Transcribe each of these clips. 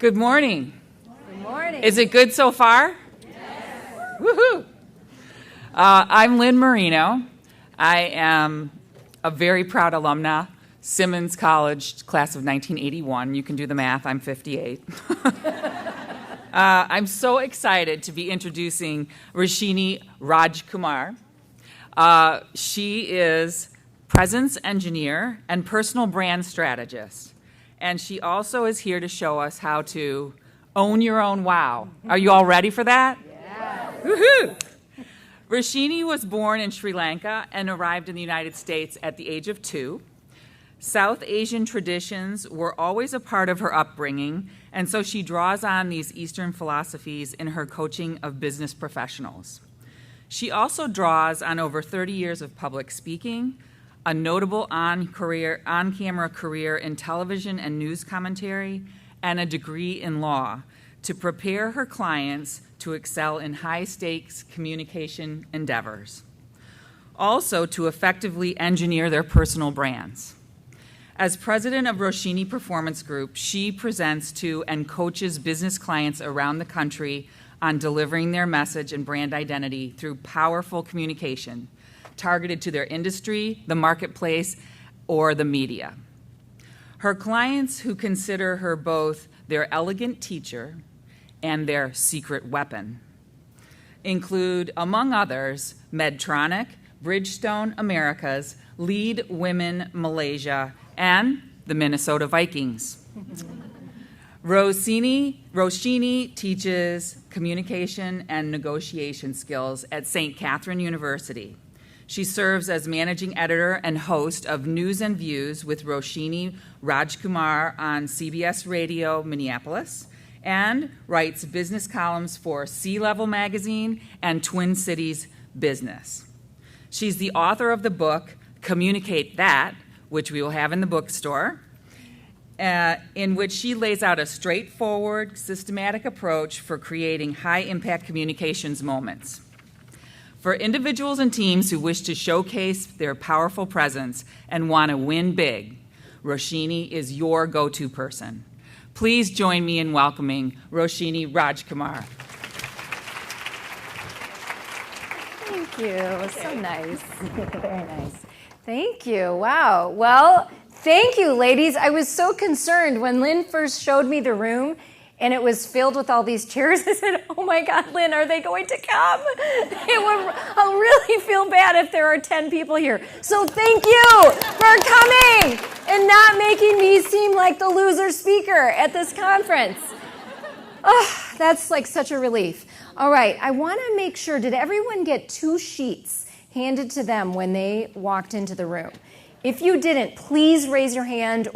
Good morning. Good morning. Is it good so far? Yes. Woohoo! I'm Lynn Marino. I am a very proud alumna, Simmons College, class of 1981. You can do the math, I'm 58. I'm so excited to be introducing Roshini Rajkumar. She is presence engineer and personal brand strategist. And she also is here to show us how to own your own wow. Are you all ready for that? Yes. Woohoo! Roshini was born in Sri Lanka and arrived in the United States at the age of 2. South Asian traditions were always a part of her upbringing, and so she draws on these Eastern philosophies in her coaching of business professionals. She also draws on over 30 years of public speaking, a notable on-camera career in television and news commentary, and a degree in law to prepare her clients to excel in high-stakes communication endeavors. Also, to effectively engineer their personal brands. As president of Roshini Performance Group, she presents to and coaches business clients around the country on delivering their message and brand identity through powerful communication targeted to their industry, the marketplace, or the media. Her clients, who consider her both their elegant teacher and their secret weapon, include, among others, Medtronic, Bridgestone Americas, Lead Women Malaysia, and the Minnesota Vikings. Roshini teaches communication and negotiation skills at St. Catherine University. She serves as managing editor and host of News and Views with Roshini Rajkumar on CBS Radio Minneapolis, and writes business columns for C-Level Magazine and Twin Cities Business. She's the author of the book, Communicate That, which we will have in the bookstore, in which she lays out a straightforward, systematic approach for creating high-impact communications moments. For individuals and teams who wish to showcase their powerful presence and want to win big, Roshini is your go-to person. Please join me in welcoming Roshini Rajkumar. Thank you. So nice. Very nice. Thank you. Wow. Well, thank you, ladies. I was so concerned when Lynn first showed me the room and it was filled with all these chairs. I said, oh my God, Lynn, are they going to come? I'll really feel bad if there are 10 people here. So thank you for coming and not making me seem like the loser speaker at this conference. Oh, that's like such a relief. All right, I want to make sure, did everyone get 2 sheets handed to them when they walked into the room? If you didn't, please raise your hand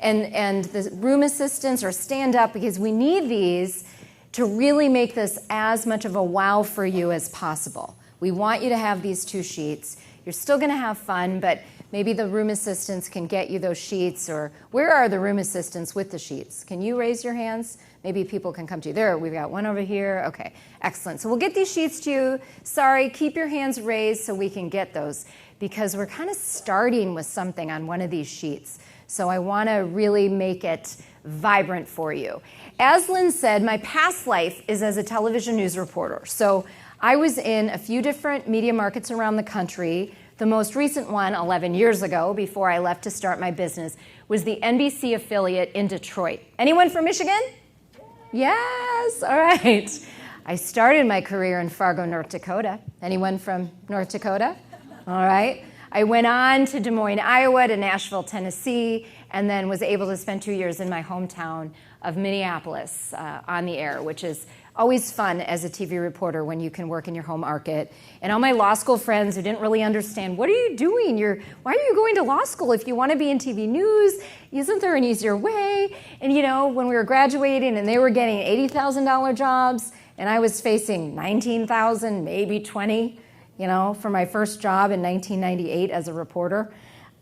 and the room assistants, or stand up, because we need these to really make this as much of a wow for you as possible. We want you to have these 2 sheets. You're still going to have fun, but maybe the room assistants can get you those sheets, or where are the room assistants with the sheets? Can you raise your hands? Maybe people can come to you. There, we've got one over here. Okay, excellent. So we'll get these sheets to you. Sorry, keep your hands raised so we can get those, because we're kind of starting with something on one of these sheets. So I want to really make it vibrant for you. As Lynn said, my past life is as a television news reporter. So I was in a few different media markets around the country. The most recent one, 11 years ago, before I left to start my business, was the NBC affiliate in Detroit. Anyone from Michigan? Yes, all right. I started my career in Fargo, North Dakota. Anyone from North Dakota? All right. I went on to Des Moines, Iowa, to Nashville, Tennessee, and then was able to spend 2 years in my hometown of Minneapolis on the air, which is always fun as a TV reporter when you can work in your home market. And all my law school friends who didn't really understand, what are you doing? Why are you going to law school if you want to be in TV news? Isn't there an easier way? And when we were graduating and they were getting $80,000 jobs, and I was facing $19,000, maybe $20,000, for my first job in 1998 as a reporter.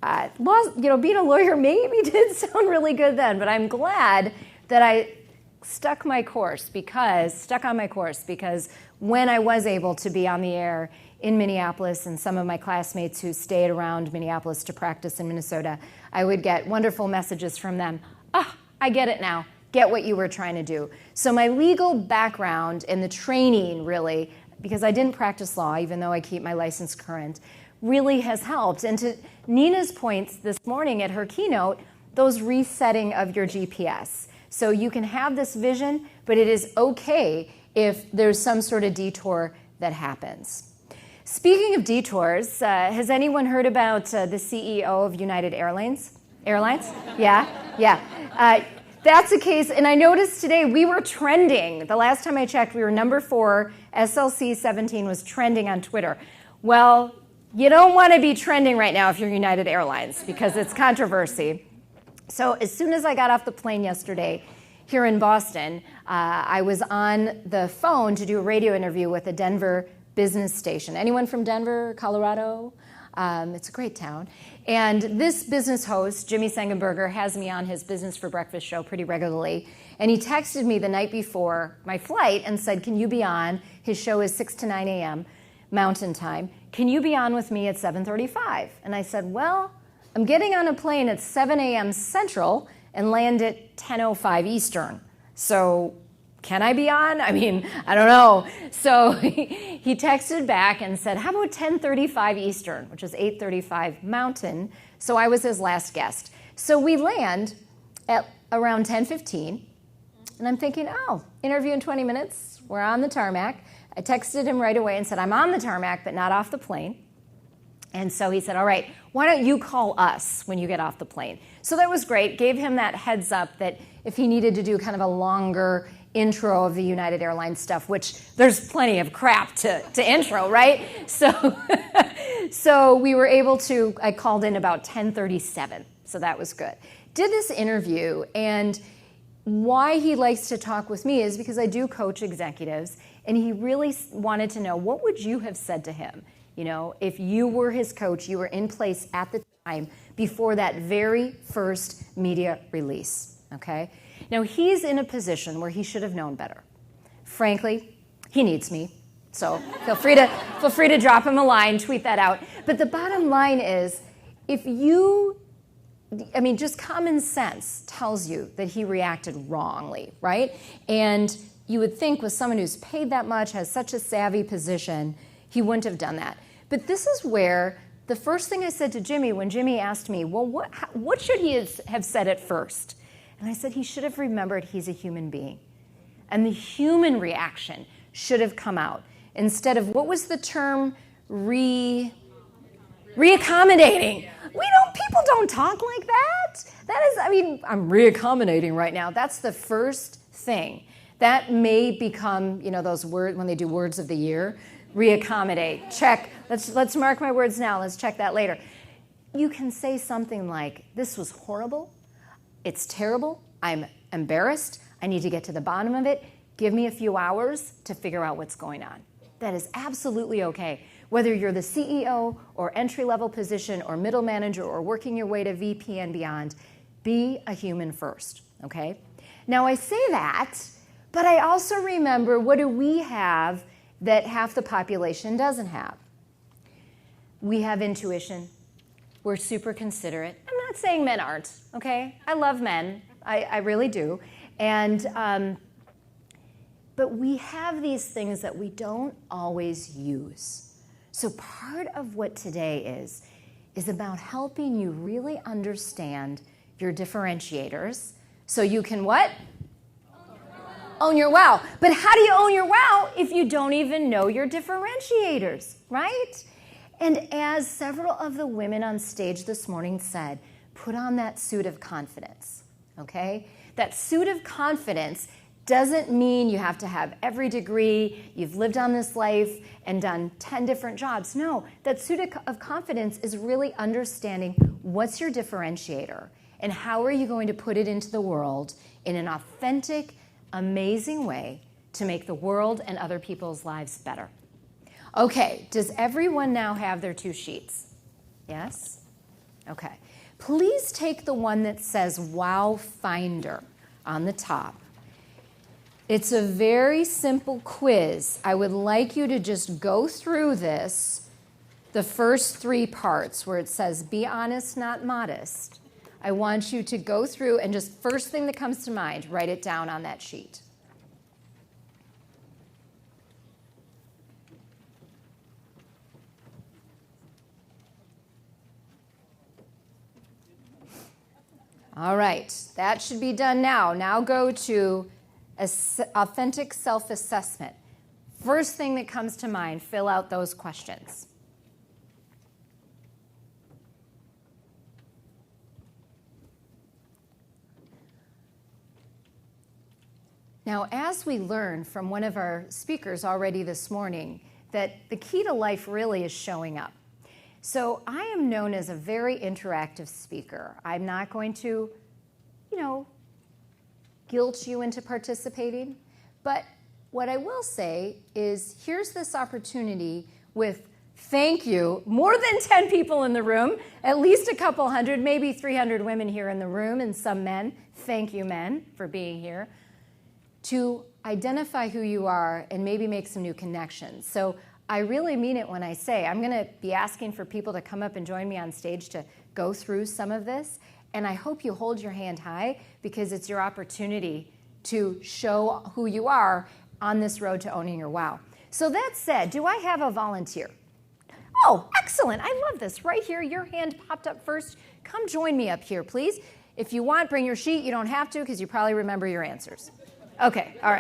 Being a lawyer maybe did sound really good then, but I'm glad that I stuck on my course because when I was able to be on the air in Minneapolis, and some of my classmates who stayed around Minneapolis to practice in Minnesota, I would get wonderful messages from them. I get it now. get what you were trying to do. So my legal background and the training really, because I didn't practice law, even though I keep my license current, really has helped. And to Nina's points this morning at her keynote, those resetting of your GPS. So you can have this vision, but it is okay if there's some sort of detour that happens. Speaking of detours, has anyone heard about the CEO of United Airlines? Yeah. That's the case, and I noticed today we were trending. The last time I checked, we were number 4. SLC 17 was trending on Twitter. Well, you don't want to be trending right now if you're United Airlines because it's controversy. So as soon as I got off the plane yesterday here in Boston, I was on the phone to do a radio interview with a Denver business station. Anyone from Denver, Colorado? It's a great town. And this business host, Jimmy Sengenberger, has me on his Business for Breakfast show pretty regularly. And he texted me the night before my flight and said, can you be on? His show is 6 to 9 a.m. Mountain Time. Can you be on with me at 7:35? And I said, well, I'm getting on a plane at 7 a.m. Central and land at 10:05 Eastern. So can I be on? I mean, I don't know. So he texted back and said, how about 10:35 Eastern, which is 8:35 Mountain. So I was his last guest. So we land at around 10:15, and I'm thinking, oh, interview in 20 minutes. We're on the tarmac. I texted him right away and said, I'm on the tarmac, but not off the plane. And so he said, all right, why don't you call us when you get off the plane? So that was great. Gave him that heads up that if he needed to do kind of a longer intro of the United Airlines stuff, which there's plenty of crap to intro, right? So we were able to, I called in about 10:37, so that was good. Did this interview, and why he likes to talk with me is because I do coach executives, and he really wanted to know, what would you have said to him? You know, if you were his coach, you were in place at the time before that very first media release, okay? Now, he's in a position where he should have known better. Frankly, he needs me, so feel free to drop him a line, tweet that out. But the bottom line is, just common sense tells you that he reacted wrongly, right? And you would think with someone who's paid that much, has such a savvy position, he wouldn't have done that. But this is where the first thing I said to Jimmy when Jimmy asked me, well, what should he have said at first? And I said he should have remembered he's a human being. And the human reaction should have come out. Instead of, what was the term? Reaccommodating. People don't talk like that. I'm reaccommodating right now. That's the first thing. That may become, those words, when they do words of the year, reaccommodate, check. Let's mark my words now. Let's check that later. You can say something like, this was horrible. It's terrible. I'm embarrassed. I need to get to the bottom of it. Give me a few hours to figure out what's going on. That is absolutely okay. Whether you're the CEO or entry-level position or middle manager or working your way to VP and beyond, be a human first, okay? Now, I say that, but I also remember, what do we have that half the population doesn't have? We have intuition. We're super considerate. I'm not saying men aren't, okay? I love men. I really do. But we have these things that we don't always use. So part of what today is about helping you really understand your differentiators so you can what? Own your wow. But how do you own your wow if you don't even know your differentiators, right? And as several of the women on stage this morning said, put on that suit of confidence, okay? That suit of confidence doesn't mean you have to have every degree, you've lived on this life and done 10 different jobs. No, that suit of confidence is really understanding what's your differentiator and how are you going to put it into the world in an authentic, amazing way to make the world and other people's lives better. Okay, does everyone now have their 2 sheets? Yes? Okay. Please take the one that says Wow Finder on the top. It's a very simple quiz. I would like you to just go through this, the first 3 parts where it says be honest, not modest. I want you to go through and just first thing that comes to mind, write it down on that sheet. All right, that should be done now. Now go to authentic self-assessment. First thing that comes to mind, fill out those questions. Now, as we learned from one of our speakers already this morning, that the key to life really is showing up. So I am known as a very interactive speaker. I'm not going to, guilt you into participating. But what I will say is here's this opportunity with, thank you, more than 10 people in the room, at least a couple hundred, maybe 300 women here in the room and some men. Thank you, men, for being here. To identify who you are and maybe make some new connections. So I really mean it when I say I'm going to be asking for people to come up and join me on stage to go through some of this. And I hope you hold your hand high because it's your opportunity to show who you are on this road to owning your wow. So that said, do I have a volunteer? Oh, excellent. I love this. Right here, your hand popped up first. Come join me up here, please. If you want, bring your sheet. You don't have to because you probably remember your answers. Okay, all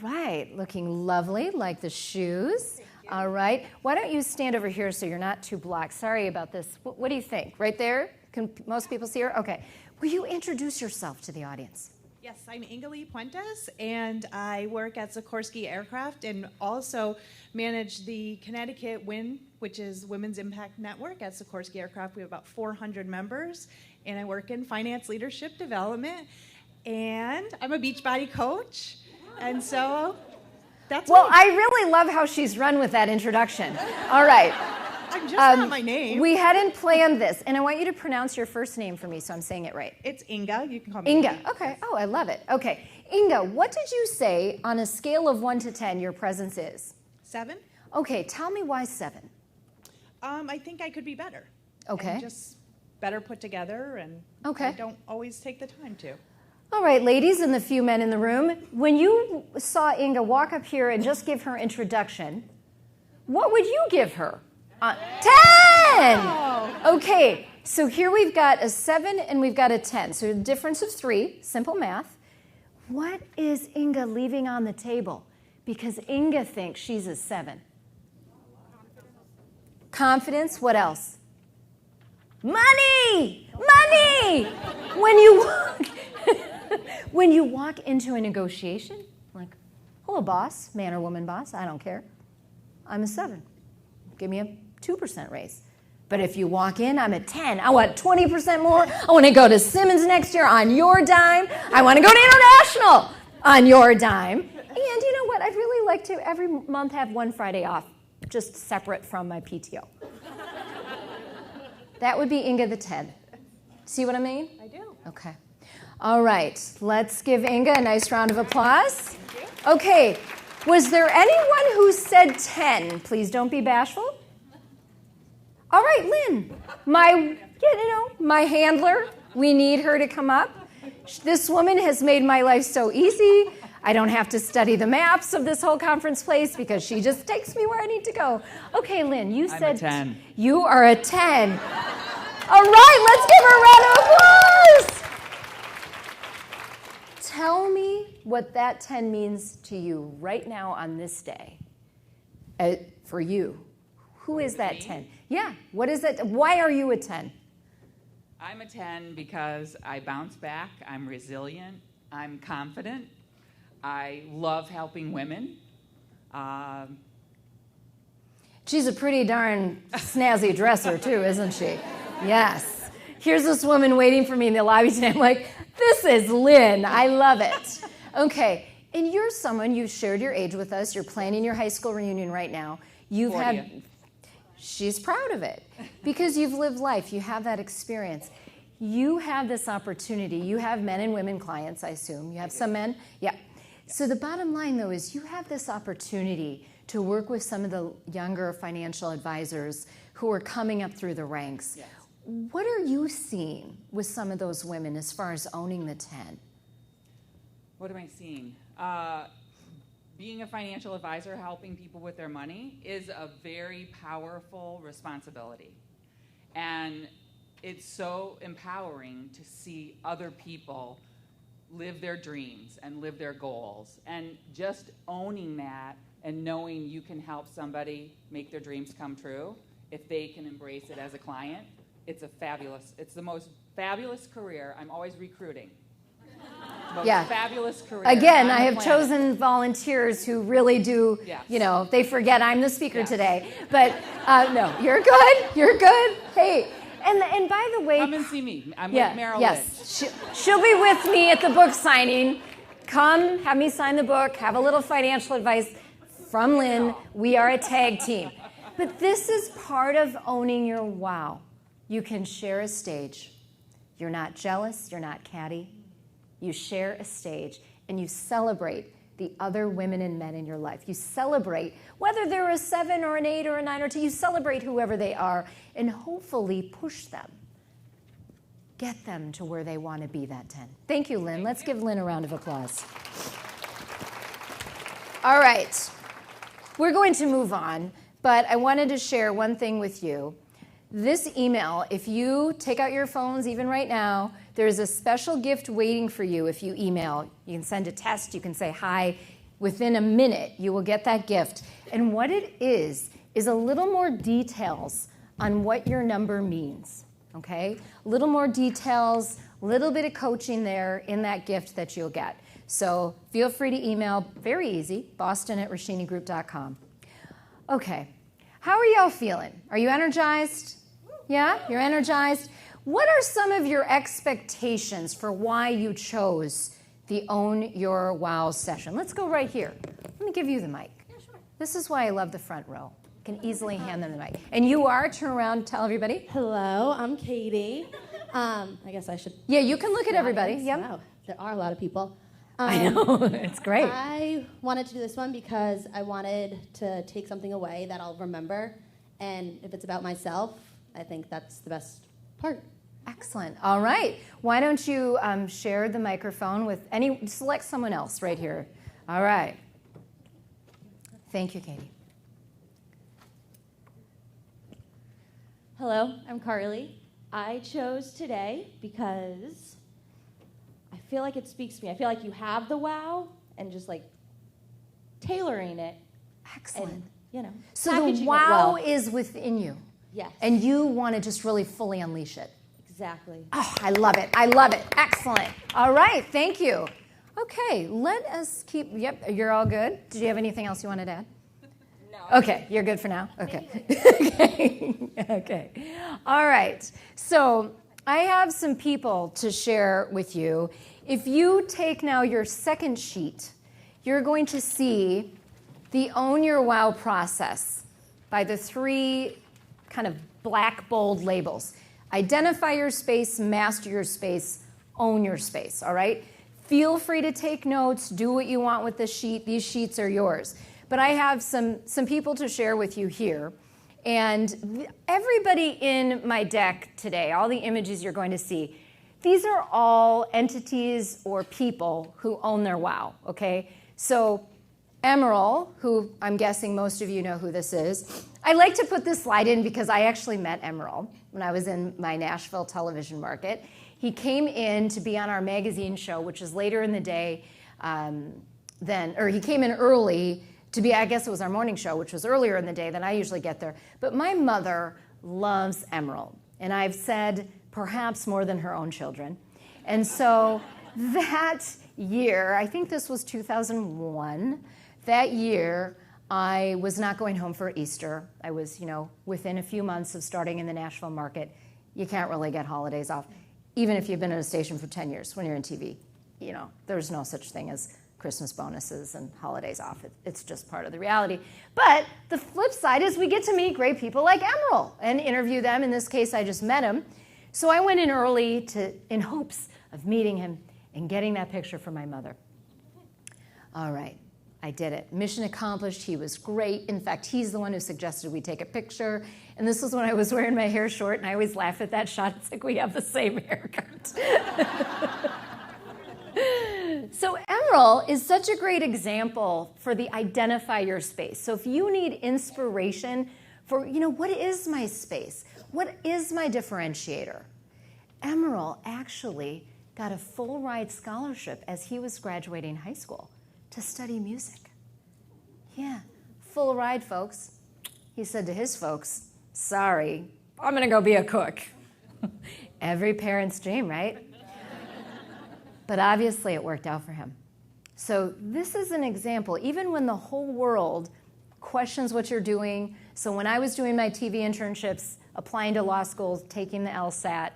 right, looking lovely, like the shoes. All right, why don't you stand over here so you're not too blocked? Sorry about this. What do you think? Right there? Can most people see her? Okay. Will you introduce yourself to the audience? Yes, I'm Ingali Puentes, and I work at Sikorsky Aircraft and also manage the Connecticut WIN, which is Women's Impact Network at Sikorsky Aircraft. We have about 400 members, and I work in finance leadership development, and I'm a Beachbody coach, and so that's Well, me. I really love how she's run with that introduction. All right. I'm just not my name. We hadn't planned this, and I want you to pronounce your first name for me so I'm saying it right. It's Inga. You can call me Inga. Okay. Oh, I love it. Okay. Inga, what did you say on a scale of 1 to 10 your presence is? 7. Okay. Tell me why 7. I think I could be better. Okay. And just better put together, and Okay. I don't always take the time to. All right, ladies and the few men in the room, when you saw Inga walk up here and just give her introduction, what would you give her? 10! Okay, so here we've got a 7 and we've got a 10. So a difference of 3, simple math. What is Inga leaving on the table? Because Inga thinks she's a 7. Confidence, what else? Money! Money! When you walk into a negotiation, like, hello, boss, man or woman boss, I don't care. I'm a 7. Give me a 2% raise. But if you walk in, I'm a 10. I want 20% more. I want to go to Simmons next year on your dime. I want to go to International on your dime. And you know what? I'd really like to every month have one Friday off, just separate from my PTO. That would be Inga the 10. See what I mean? I do. Okay. All right. Let's give Inga a nice round of applause. Okay. Was there anyone who said 10? Please don't be bashful. All right, Lynn, my handler, we need her to come up. This woman has made my life so easy. I don't have to study the maps of this whole conference place because she just takes me where I need to go. Okay, Lynn, you said... I'm a 10. You are a 10. All right, let's give her a round of applause. Tell me what that 10 means to you right now on this day. For you. Who is that 10? Yeah, what is that? Why are you a 10? I'm a 10 because I bounce back, I'm resilient, I'm confident, I love helping women. She's a pretty darn snazzy dresser too, isn't she? Yes. Here's this woman waiting for me in the lobby today. I'm like, this is Lynn. I love it. Okay, and you're someone, you shared your age with us. You're planning your high school reunion right now. You've 40th. had... She's proud of it because you've lived life. You have that experience. You have this opportunity. You have men and women clients, I assume. You have some men? Yeah. So the bottom line, though, is you have this opportunity to work with some of the younger financial advisors who are coming up through the ranks. Yes. What are you seeing with some of those women as far as owning the 10? What am I seeing? Being a financial advisor, helping people with their money, is a very powerful responsibility. And it's so empowering to see other people live their dreams and live their goals. And just owning that and knowing you can help somebody make their dreams come true, if they can embrace it as a client, it's the most fabulous career. I'm always recruiting. Most fabulous career. Again, I have chosen volunteers who really do, Yes. They forget I'm the speaker Yes. today. But no, you're good. Hey, and by the way, Come and see me. I'm with Meryl yes, Lynch. she'll be with me at the book signing. Come, have me sign the book, have a little financial advice from Lynn. We are a tag team. But this is part of owning your wow. You can share a stage. You're not jealous, you're not catty. You share a stage and you celebrate the other women and men in your life. You celebrate, whether they're a 7 or an 8 or a 9 or 10, you celebrate whoever they are and hopefully push them. Get them to where they want to be, that 10. Thank you, Lynn. Let's give Lynn a round of applause. All right. We're going to move on, but I wanted to share one thing with you. This email, if you take out your phones even right now, there's a special gift waiting for you if you email. You can send a test, you can say hi. Within a minute, you will get that gift. And what it is a little more details on what your number means, okay? A little more details, a little bit of coaching there in that gift that you'll get. So feel free to email, very easy, boston@roshinigroup.com. Okay, how are y'all feeling? Are you energized? Yeah, you're energized? What are some of your expectations for why you chose the Own Your Wow session? Let's go right here. Let me give you the mic. Yeah, sure. This is why I love the front row. Can easily hand them the mic. And you are, turn around, tell everybody. Hello, I'm Katie. I guess I should. Yeah, you can look at everybody. Yep. Wow, there are a lot of people. I know, it's great. I wanted to do this one because I wanted to take something away that I'll remember. And if it's about myself, I think that's the best part. Excellent. All right. Why don't you share the microphone with select someone else right here. All right. Thank you, Katie. Hello, I'm Carly. I chose today because I feel like it speaks to me. I feel like you have the wow and just like tailoring it. Excellent. And, So packaging the it wow well. is within you. Yes. And you want to just really fully unleash it. Exactly. Oh, I love it. I love it. Excellent. All right. Thank you. Okay. Let us keep. Yep. You're all good. Did you have anything else you wanted to add? No. Okay. You're good for now? Okay. Okay. Okay. All right. So I have some people to share with you. If you take now your second sheet, you're going to see the Own Your Wow process by the 3 kind of black, bold labels. Identify your space, master your space, own your space, all right? Feel free to take notes, do what you want with this sheet. These sheets are yours. But I have some people to share with you here. And everybody in my deck today, all the images you're going to see, these are all entities or people who own their wow, okay? So Emerald, who I'm guessing most of you know who this is. I like to put this slide in because I actually met Emerald when I was in my Nashville television market. He came in to be on our magazine show, which is later in the day he came in early to be, I guess it was our morning show, which was earlier in the day than I usually get there. But my mother loves Emerald, and I've said perhaps more than her own children. And so that year, I think this was 2001, that year, I was not going home for Easter. I was, within a few months of starting in the Nashville market. You can't really get holidays off, even if you've been at a station for 10 years. When you're in TV, there's no such thing as Christmas bonuses and holidays off. It's just part of the reality. But the flip side is we get to meet great people like Emerald and interview them. In this case, I just met him. So I went in early in hopes of meeting him and getting that picture for my mother. All right. I did it. Mission accomplished. He was great. In fact, he's the one who suggested we take a picture. And this was when I was wearing my hair short, and I always laugh at that shot. It's like we have the same haircut. So Emerald is such a great example for the identify your space. So if you need inspiration for, what is my space? What is my differentiator? Emerald actually got a full ride scholarship as he was graduating high school to study music. Yeah, full ride, folks. He said to his folks, sorry, I'm going to go be a cook. Every parent's dream, right? But obviously it worked out for him. So this is an example, even when the whole world questions what you're doing. So when I was doing my TV internships, applying to law schools, taking the LSAT,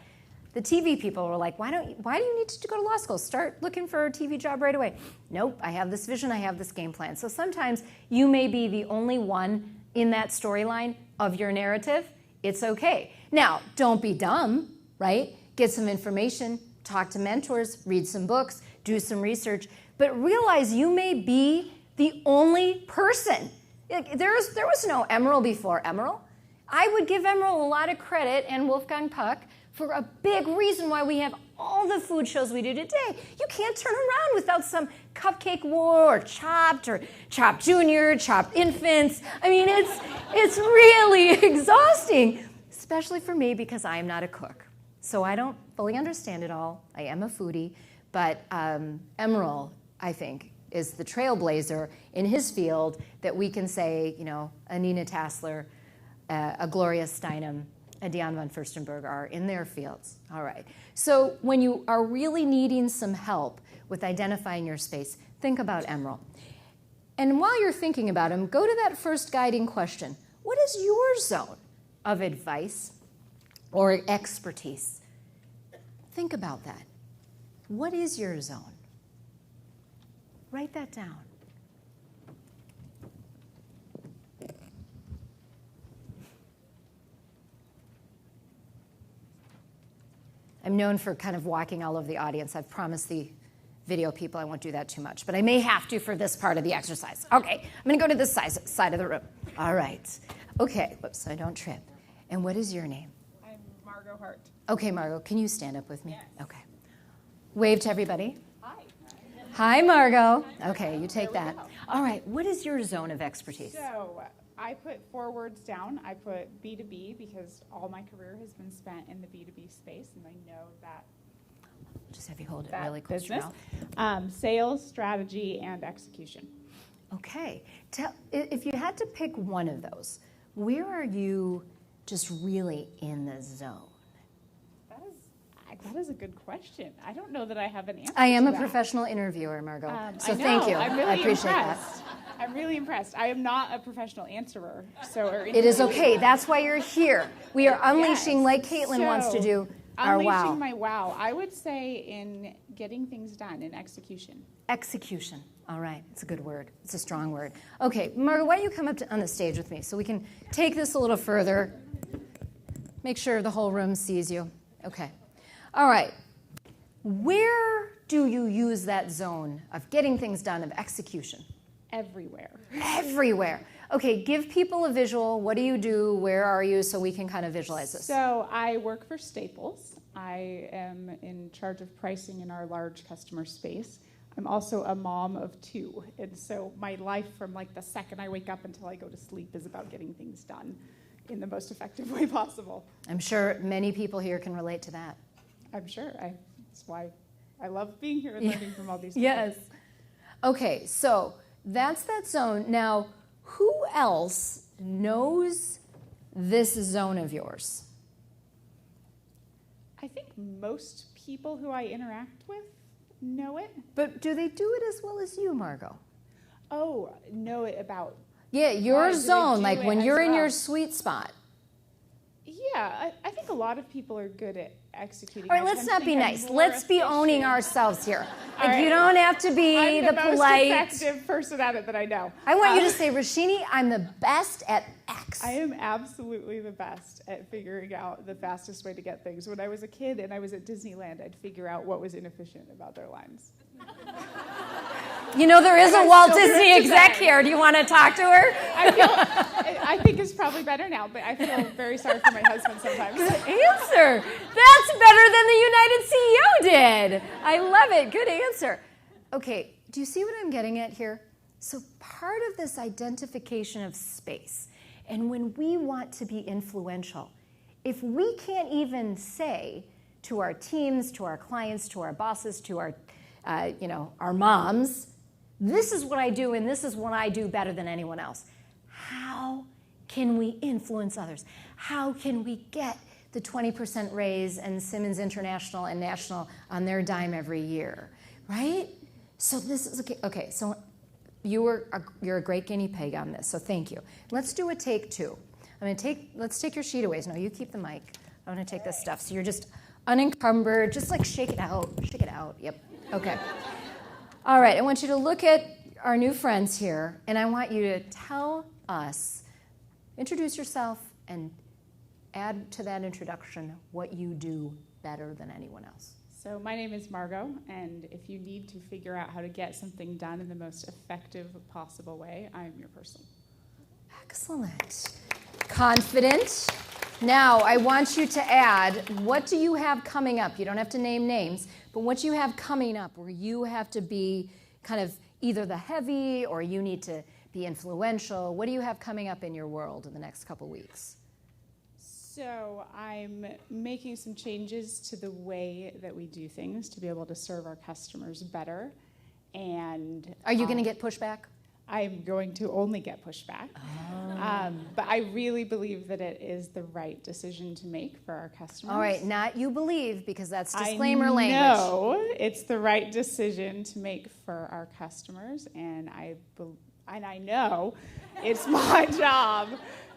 the TV people were like, why do you need to go to law school? Start looking for a TV job right away. Nope, I have this vision, I have this game plan. So sometimes you may be the only one in that storyline of your narrative. It's okay. Now, don't be dumb, right? Get some information, talk to mentors, read some books, do some research, but realize you may be the only person. There was no Emerald before Emerald. I would give Emerald a lot of credit, and Wolfgang Puck, for a big reason why we have all the food shows we do today. You can't turn around without some Cupcake War or Chopped Junior, Chopped Infants. I mean, it's really exhausting, especially for me because I am not a cook. So I don't fully understand it all. I am a foodie, but Emerald, I think, is the trailblazer in his field that we can say, a Nina Tassler, a Gloria Steinem, a Diane von Furstenberg are in their fields. All right. So when you are really needing some help with identifying your space, think about Emerald. And while you're thinking about him, go to that first guiding question. What is your zone of advice or expertise? Think about that. What is your zone? Write that down. I'm known for kind of walking all over the audience. I've promised the video people I won't do that too much, but I may have to for this part of the exercise. Okay, I'm going to go to this side of the room. All right. Okay, whoops, so I don't trip. And what is your name? I'm Margot Hart. Okay, Margot, can you stand up with me? Yes. Okay. Wave to everybody. Hi. Hi, Margot. Okay, you take that. All right, what is your zone of expertise? So I put 4 words down. I put B2B because all my career has been spent in the B2B space, and I know that Just have you hold it that really close to your business. mouth. Sales, strategy, and execution. Okay. If you had to pick one of those, where are you just really in the zone? That is a good question. I don't know that I have an answer. I am to a that. professional interviewer, Margot. So I know. thank you. I'm really I appreciate impressed. I'm really impressed. I am not a professional answerer. It is okay. That's why you're here. We are unleashing, like Caitlin wants to do, our wow. Unleashing my wow. I would say in getting things done, in execution. Execution. All right. It's a good word. It's a strong word. Okay, Margot, why don't you come up on the stage with me so we can take this a little further. Make sure the whole room sees you. Okay. All right. Where do you use that zone of getting things done, of execution? Everywhere. Everywhere. Okay, give people a visual. What do you do? Where are you? So we can kind of visualize this. So I work for Staples. I am in charge of pricing in our large customer space. I'm also a mom of 2. And so my life from like the second I wake up until I go to sleep is about getting things done in the most effective way possible. I'm sure many people here can relate to that. I'm sure. That's why I love being here and learning from all these people. Yes. Okay, so that's that zone. Now, who else knows this zone of yours? I think most people who I interact with know it. But do they do it as well as you, Margot? Oh, know it about. Yeah, your do they zone, do like it when as you're in well? your sweet spot. Yeah, I think a lot of people are good at executing. All right, I let's tend to not be think I'm nice. more Let's be owning efficient. ourselves here. All Like, you right. don't have to be I'm the most polite. effective person at it that I know. I want you to say, Rashini, I'm the best at X. I am absolutely the best at figuring out the fastest way to get things. When I was a kid and I was at Disneyland, I'd figure out what was inefficient about their lines. You know, there is a I'm Walt still Disney doing it exec today. here. Do you want to talk to her? I think it's probably better now, but I feel very sorry for my husband sometimes. Answer. That's better than the United CEO did. I love it. Good answer. Okay, do you see what I'm getting at here? So part of this identification of space, and when we want to be influential, if we can't even say to our teams, to our clients, to our bosses, to our, our moms, this is what I do and this is what I do better than anyone else. How can we influence others? How can we get the 20% raise and Simmons International and National on their dime every year, right? So this is okay. So you're a great guinea pig on this. So thank you. Let's do a take two. Let's take your sheet away. No, you keep the mic. I'm gonna take this stuff. So you're just unencumbered. Just like shake it out. Shake it out. Yep. Okay. All right. I want you to look at our new friends here, and I want you to tell us, introduce yourself, and add to that introduction what you do better than anyone else. So my name is Margot, and if you need to figure out how to get something done in the most effective possible way, I am your person. Excellent. Confident. Now, I want you to add, what do you have coming up? You don't have to name names, but what do you have coming up where you have to be kind of either the heavy or you need to be influential? What do you have coming up in your world in the next couple weeks? So I'm making some changes to the way that we do things to be able to serve our customers better. And are you going to get pushback? I'm going to only get pushback. But I really believe that it is the right decision to make for our customers. All right, not you believe, because that's disclaimer language. I know it's the right decision to make for our customers, and I know it's my job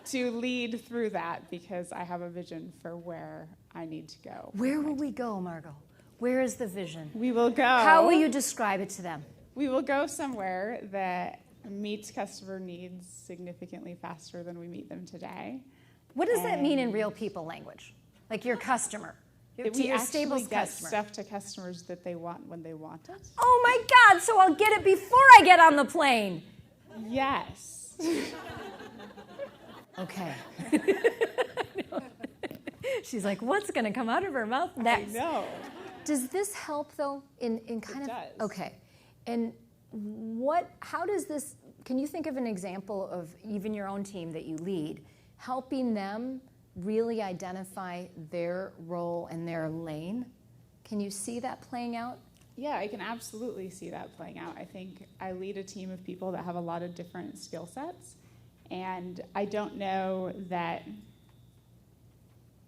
to lead through that because I have a vision for where I need to go. Where will we go, Margot? Where is the vision? We will go. How will you describe it to them? We will go somewhere that meets customer needs significantly faster than we meet them today. What does that mean in real people language? Like your customer, to your Staples get customer. Stuff to customers that they want when they want it. Oh my God! So I'll get it before I get on the plane. Yes. Okay. She's like, what's going to come out of her mouth next? I know. Does this help though? In kind of. It does. Okay. And how does this, can you think of an example of even your own team that you lead, helping them really identify their role and their lane? Can you see that playing out? Yeah, I can absolutely see that playing out. I think I lead a team of people that have a lot of different skill sets, and I don't know that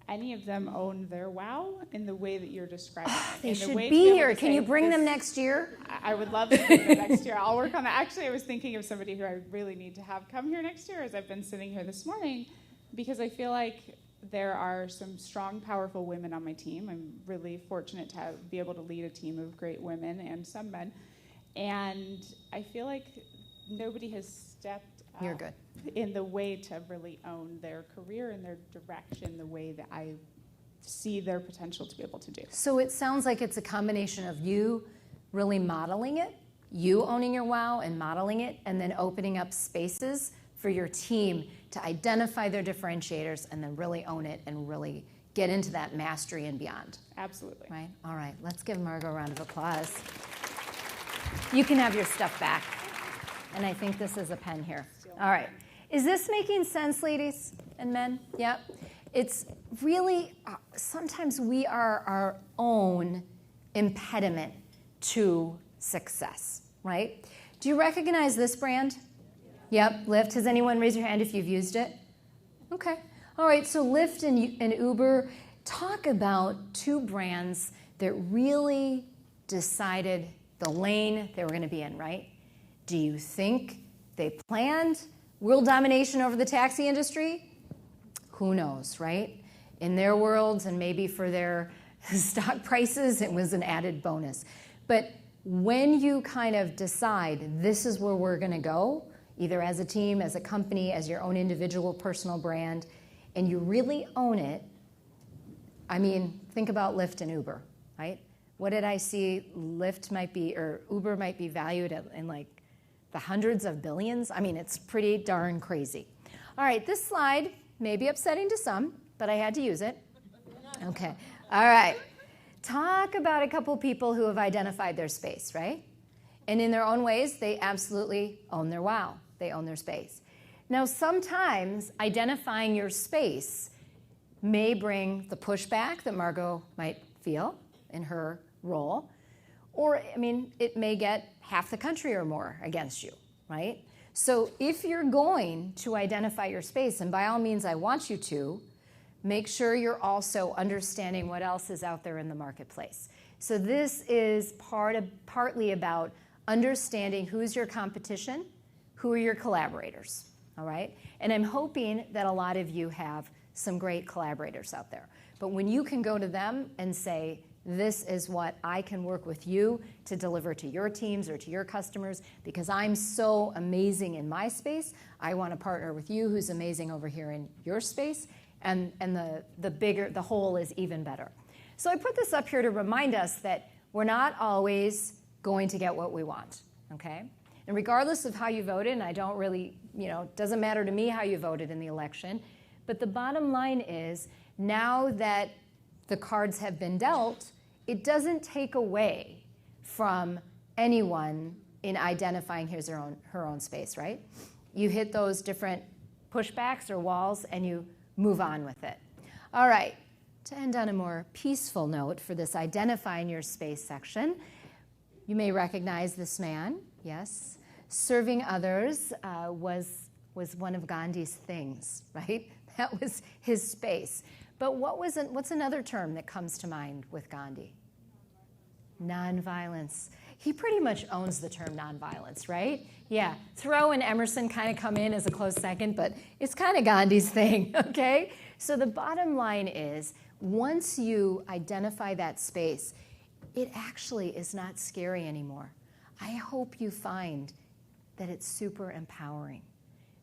any of them own their wow in the way that you're describing it. They in the should way to be able here. to Can say you bring them this- next year? I would love to bring them next year. I'll work on that. Actually, I was thinking of somebody who I really need to have come here next year as I've been sitting here this morning, because I feel like there are some strong, powerful women on my team. I'm really fortunate to be able to lead a team of great women and some men. And I feel like nobody has stepped up You're good. in the way to really own their career and their direction the way that I see their potential to be able to do. So it sounds like it's a combination of you really modeling it, you owning your wow and modeling it, and then opening up spaces for your team to identify their differentiators and then really own it and really get into that mastery and beyond. Absolutely. Right? All right, let's give Margot a round of applause. You can have your stuff back. And I think this is a pen here. All right. Is this making sense, ladies and men? Yep. It's really, sometimes we are our own impediment to success, right? Do you recognize this brand? Yep, Lyft. Has anyone raised your hand if you've used it? Okay. All right, so Lyft and Uber, talk about two brands that really decided the lane they were going to be in, right? Do you think they planned world domination over the taxi industry? Who knows, right? In their worlds and maybe for their stock prices, it was an added bonus. But when you kind of decide this is where we're going to go, either as a team, as a company, as your own individual personal brand, and you really own it, I mean, think about Lyft and Uber, right? what did I see? Lyft might be, or Uber might be valued in like the hundreds of billions. I mean, it's pretty darn crazy. All right, this slide may be upsetting to some, but I had to use it. Okay, all right. Talk about a couple people who have identified their space, right? And in their own ways, they absolutely own their wow. They own their space. Now, sometimes identifying your space may bring the pushback that Margot might feel in her role, or, I mean, it may get half the country or more against you, right? So if you're going to identify your space, and by all means I want you to, make sure you're also understanding what else is out there in the marketplace. So this is partly about understanding who's your competition, who are your collaborators, all right? And I'm hoping that a lot of you have some great collaborators out there. But when you can go to them and say, this is what I can work with you to deliver to your teams or to your customers, because I'm so amazing in my space, I want to partner with you who's amazing over here in your space, and the whole is even better. So I put this up here to remind us that we're not always going to get what we want, okay? And regardless of how you voted, and I don't really, it doesn't matter to me how you voted in the election, but the bottom line is, now that the cards have been dealt, it doesn't take away from anyone in identifying his or her own space, right? You hit those different pushbacks or walls and you move on with it. All right, to end on a more peaceful note for this identifying your space section, you may recognize this man, yes. Serving others was one of Gandhi's things, right? That was his space. But what's another term that comes to mind with Gandhi? Nonviolence. He pretty much owns the term nonviolence, right? Yeah. Thoreau and Emerson kind of come in as a close second, but it's kind of Gandhi's thing, okay? So the bottom line is, once you identify that space, it actually is not scary anymore. I hope you find that it's super empowering.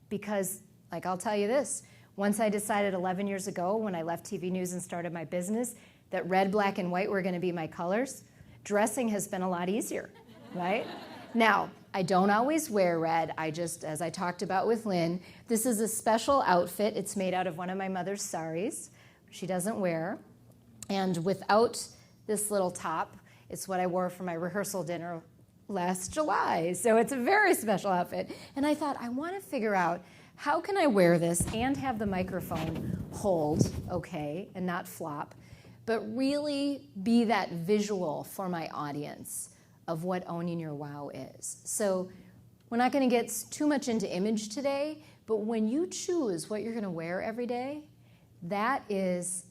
Because, like, I'll tell you this, once I decided 11 years ago when I left TV News and started my business that red, black, and white were going to be my colors, dressing has been a lot easier, right? Now, I don't always wear red. I just, as I talked about with Lynn, this is a special outfit. It's made out of one of my mother's saris. She doesn't wear. And without this little top, it's what I wore for my rehearsal dinner last July. So it's a very special outfit. And I thought, I want to figure out, how can I wear this and have the microphone hold, okay, and not flop, but really be that visual for my audience of what owning your wow is. So we're not going to get too much into image today, but when you choose what you're going to wear every day, that is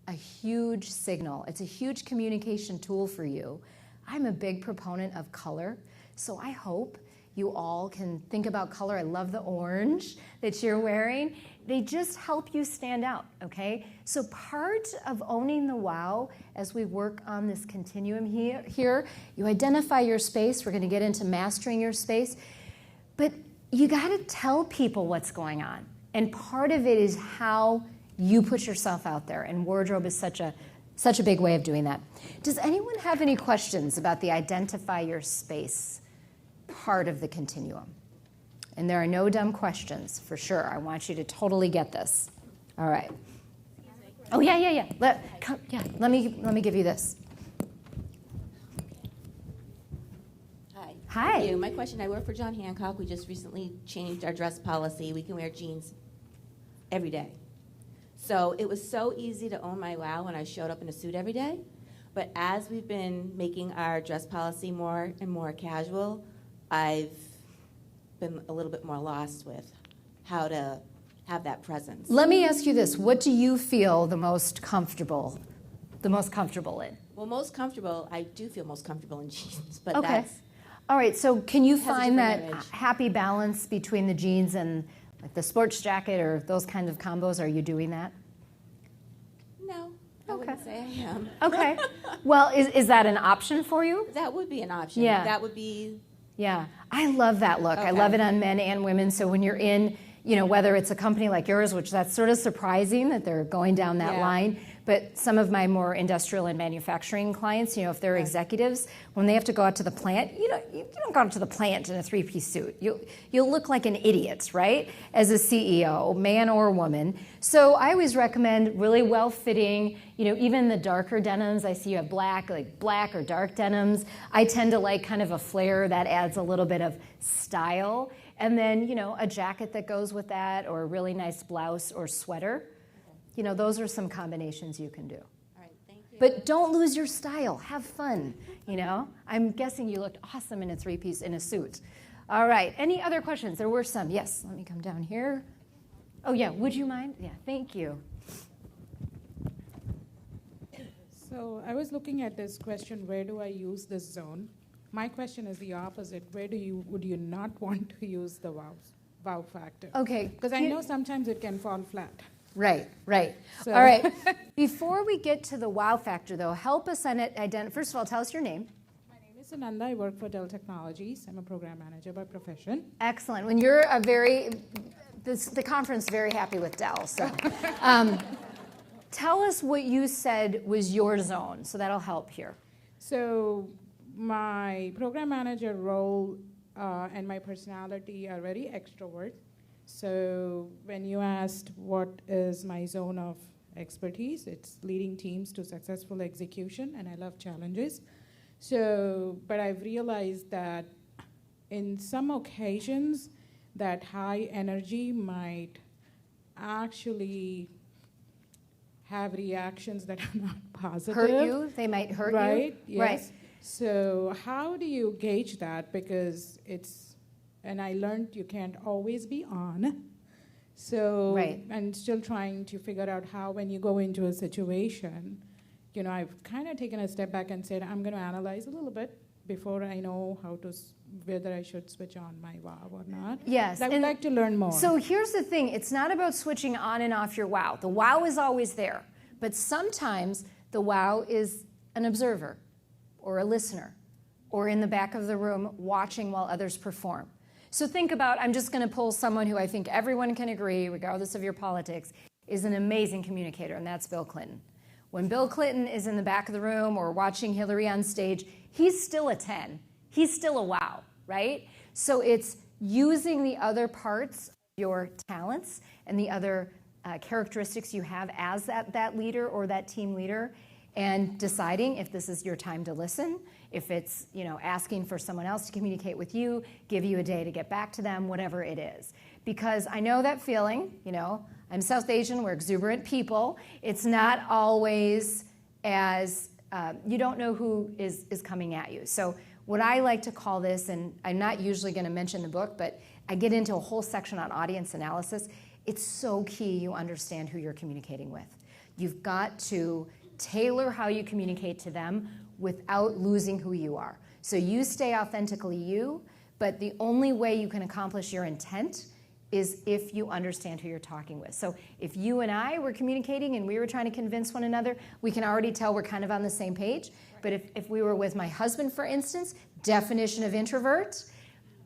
a huge signal. It's a huge communication tool for you. I'm a big proponent of color, so I hope you all can think about color. I love the orange that you're wearing. They just help you stand out, okay? So part of owning the wow as we work on this continuum here, you identify your space. We're going to get into mastering your space. But you got to tell people what's going on. And part of it is how you put yourself out there. And wardrobe is such a big way of doing that. Does anyone have any questions about the identify your space part of the continuum? And there are no dumb questions, for sure. I want you to totally get this. All right. Oh, yeah. Let me give you this. Hi. Hi. Thank you. My question, I work for John Hancock. We just recently changed our dress policy. We can wear jeans every day. So it was so easy to own my wow when I showed up in a suit every day. But as we've been making our dress policy more and more casual, I've been a little bit more lost with how to have that presence. Let me ask you this. What do you feel the most comfortable in? Well, I do feel most comfortable in jeans, but okay. that's... All right, so can you has a find that different image. happy balance between the jeans and like the sports jacket or those kind of combos? Are you doing that? No, I wouldn't say I am. Okay. Well, is that an option for you? That would be an option. Yeah. That would be... Yeah, I love that look. I Okay. love it on men and women. So when you're in, whether it's a company like yours, which that's sort of surprising that they're going down that Yeah. line, but some of my more industrial and manufacturing clients, if they're executives, when they have to go out to the plant, you don't go out to the plant in a three-piece suit. You'll look like an idiot, right? As a CEO, man or woman. So I always recommend really well-fitting, even the darker denims. I see you have black or dark denims. I tend to like kind of a flare that adds a little bit of style. And then, a jacket that goes with that, or a really nice blouse or sweater. Those are some combinations you can do. All right, thank you. But don't lose your style. Have fun, I'm guessing you looked awesome in a three-piece, in a suit. All right, any other questions? There were some. Yes, let me come down here. Oh, yeah, would you mind? Yeah, thank you. So I was looking at this question, where do I use this zone? My question is the opposite. Where would you not want to use the wow factor? Okay. Because I know sometimes it can fall flat. Right. So. All right. Before we get to the wow factor, though, help us identify. First of all, tell us your name. My name is Ananda. I work for Dell Technologies. I'm a program manager by profession. Excellent. When you're the conference is very happy with Dell. So, tell us what you said was your zone. So that'll help here. So my program manager role and my personality are very extrovert. So when you asked what is my zone of expertise, it's leading teams to successful execution, and I love challenges. So, but I've realized that in some occasions, that high energy might actually have reactions that are not positive. Hurt you? They might hurt you? Right, yes. Right. So how do you gauge that? Because and I learned you can't always be on. So right. I'm still trying to figure out how, when you go into a situation, I've kind of taken a step back and said, I'm going to analyze a little bit before I know whether I should switch on my wow or not. Yes. I would like to learn more. So here's the thing. It's not about switching on and off your wow. The wow is always there. But sometimes the wow is an observer or a listener or in the back of the room watching while others perform. So think about, I'm just going to pull someone who I think everyone can agree, regardless of your politics, is an amazing communicator, and that's Bill Clinton. When Bill Clinton is in the back of the room or watching Hillary on stage, he's still a 10. He's still a wow, right? So it's using the other parts of your talents and the other characteristics you have as that leader or that team leader, and deciding if this is your time to listen, if it's asking for someone else to communicate with you, give you a day to get back to them, whatever it is. Because I know that feeling, I'm South Asian, we're exuberant people. It's not always as, you don't know who is coming at you. So what I like to call this, and I'm not usually going to mention the book, but I get into a whole section on audience analysis. It's so key you understand who you're communicating with. You've got to tailor how you communicate to them without losing who you are. So you stay authentically you, but the only way you can accomplish your intent is if you understand who you're talking with. So if you and I were communicating and we were trying to convince one another, we can already tell we're kind of on the same page. But if we were with my husband, for instance, definition of introvert,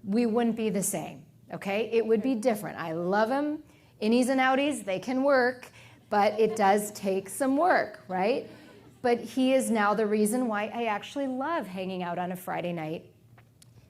we wouldn't be the same, okay? It would be different. I love him. Innies and outies, they can work, but it does take some work, right? But he is now the reason why I actually love hanging out on a Friday night,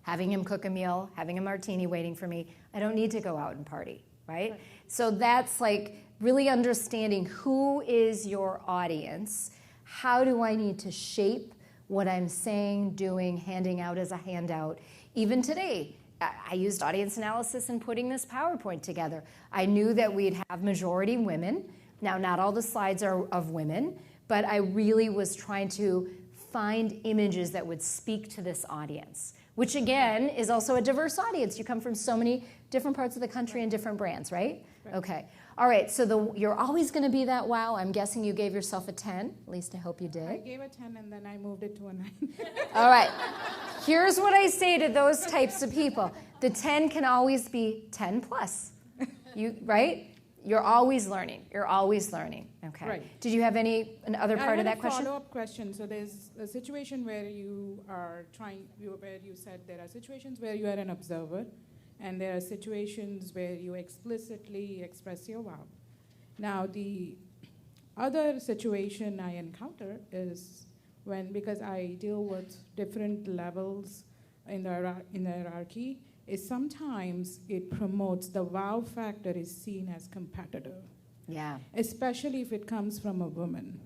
having him cook a meal, having a martini waiting for me. I don't need to go out and party, right? So that's like really understanding who is your audience. How do I need to shape what I'm saying, doing, handing out as a handout? Even today, I used audience analysis in putting this PowerPoint together. I knew that we'd have majority women. Now, not all the slides are of women, but I really was trying to find images that would speak to this audience, which again is also a diverse audience. You come from so many different parts of the country and different brands, right? Okay. All right, so you're always going to be that wow. I'm guessing you gave yourself a 10. At least I hope you did. I gave a 10 and then I moved it to a 9. All right. Here's what I say to those types of people. The 10 can always be 10 plus. Right? You're always learning. You're always learning. Okay. Right. Did you have another part of that question? I have a follow-up question. So there's a situation where you are where you said there are situations where you are an observer, and there are situations where you explicitly express your wow. Now, the other situation I encounter is when, because I deal with different levels in the hierarchy, is sometimes it promotes the wow factor is seen as competitive. Yeah. Especially if it comes from a woman.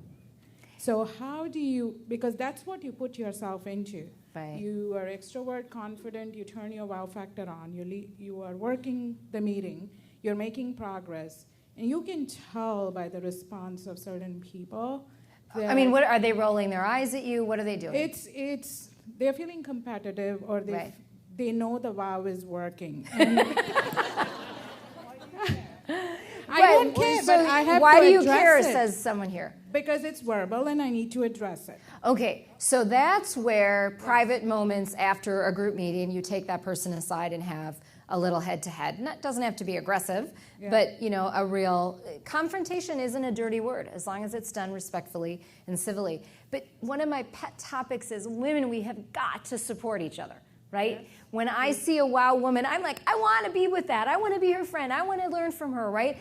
So how do you, because that's what you put yourself into. Right. You are extrovert, confident, you turn your wow factor on, you are working the meeting, you're making progress, and you can tell by the response of certain people. I mean, what are they rolling their eyes at you? What are they doing? It's they're feeling competitive, or Right. they know the wow is working. I Right, don't care, so but I have why to do you address care, it. says someone here. Because it's verbal and I need to address it. Okay, so that's where private moments after a group meeting, you take that person aside and have a little head-to-head. And that doesn't have to be aggressive, but a real confrontation isn't a dirty word as long as it's done respectfully and civilly. But one of my pet topics is women, we have got to support each other, right? Yes. When I see a wow woman, I'm like, I want to be with that. I want to be her friend. I want to learn from her, right?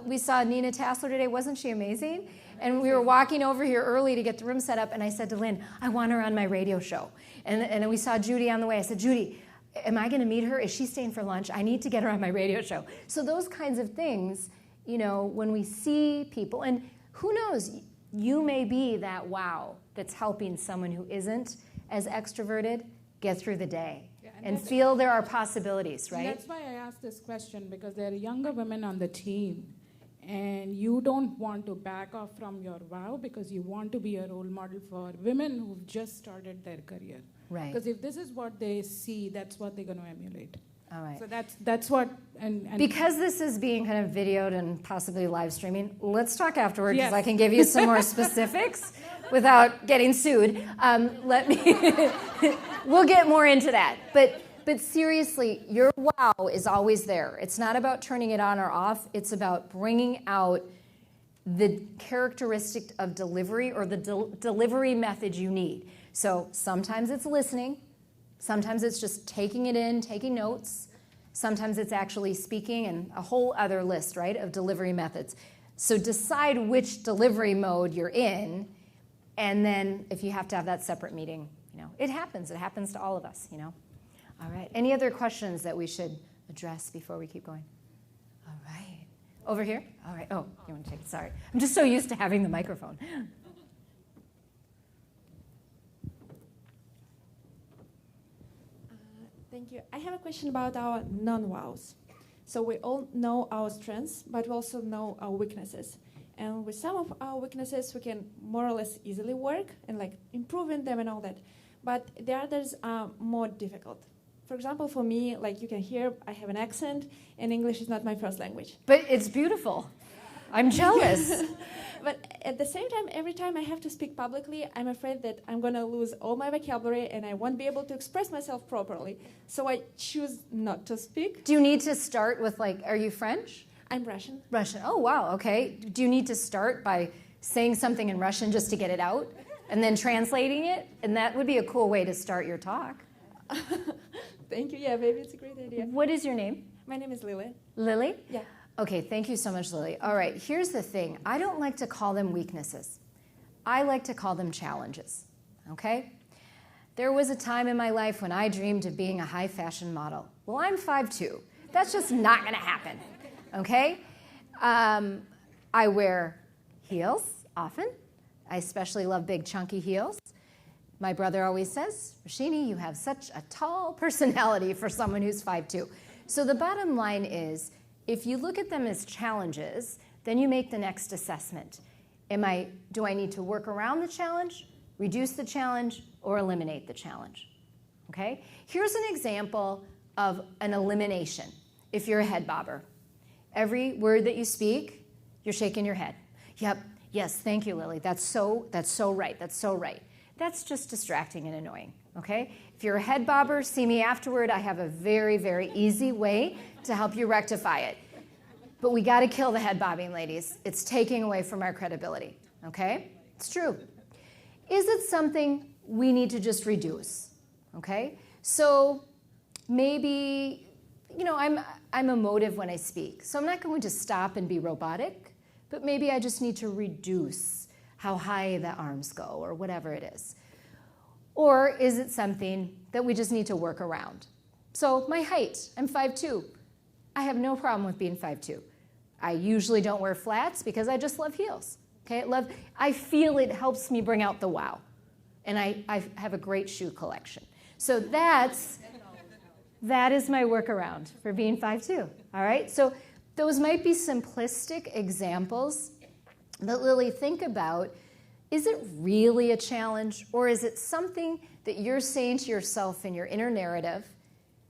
We saw Nina Tassler today. Wasn't she amazing? And we were walking over here early to get the room set up, and I said to Lynn, I want her on my radio show. And we saw Judy on the way. I said, Judy, am I going to meet her? Is she staying for lunch? I need to get her on my radio show. So those kinds of things, when we see people, and who knows, you may be that wow that's helping someone who isn't as extroverted get through the day and feel there are possibilities, right? That's why I asked this question, because there are younger women on the team, and you don't want to back off from your wow because you want to be a role model for women who've just started their career. Right. Because if this is what they see, that's what they're going to emulate. All right. So that's what... And because this is being kind of videoed and possibly live streaming, let's talk afterward, because Yes. I can give you some more specifics without getting sued. We'll get more into that. But seriously, your wow is always there. It's not about turning it on or off. It's about bringing out the characteristic of delivery or the delivery method you need. So sometimes it's listening. Sometimes it's just taking it in, taking notes. Sometimes it's actually speaking, and a whole other list, right, of delivery methods. So decide which delivery mode you're in, and then if you have to have that separate meeting, it happens. It happens to all of us, All right. Any other questions that we should address before we keep going? All right. Over here? All right. Oh, you want to take it? Sorry. I'm just so used to having the microphone. Thank you. I have a question about our non-wows. So we all know our strengths, but we also know our weaknesses. And with some of our weaknesses, we can more or less easily work and improving them and all that. But the others are more difficult. For example, for me, you can hear, I have an accent, and English is not my first language. But it's beautiful. I'm jealous. But at the same time, every time I have to speak publicly, I'm afraid that I'm going to lose all my vocabulary and I won't be able to express myself properly. So I choose not to speak. Do you need to start with, are you French? I'm Russian. Russian. Oh, wow. Okay. Do you need to start by saying something in Russian just to get it out and then translating it? And that would be a cool way to start your talk. Thank you. Yeah, maybe it's a great idea. What is your name? My name is Lily. Lily? Yeah. Okay, thank you so much, Lily. All right, here's the thing. I don't like to call them weaknesses. I like to call them challenges, okay? There was a time in my life when I dreamed of being a high fashion model. Well, I'm 5'2". That's just not going to happen, okay? I wear heels often. I especially love big, chunky heels. My brother always says, Rashini, you have such a tall personality for someone who's 5'2". So the bottom line is, if you look at them as challenges, then you make the next assessment. Do I need to work around the challenge, reduce the challenge, or eliminate the challenge? Okay? Here's an example of an elimination. If you're a head bobber, every word that you speak, you're shaking your head. Yep, yes, thank you, Lily. That's so right. That's so right. That's just distracting and annoying. Okay? If you're a head bobber, see me afterward. I have a very, very easy way to help you rectify it. But we got to kill the head bobbing, ladies. It's taking away from our credibility. Okay? It's true. Is it something we need to just reduce? Okay? So maybe, I'm emotive when I speak. So I'm not going to stop and be robotic, but maybe I just need to reduce how high the arms go or whatever it is? Or is it something that we just need to work around? So my height, I'm 5'2". I have no problem with being 5'2". I usually don't wear flats because I just love heels. Okay, I feel it helps me bring out the wow. And I have a great shoe collection. So that is my workaround for being 5'2". All right, so those might be simplistic examples, but Lily, think about, is it really a challenge, or is it something that you're saying to yourself in your inner narrative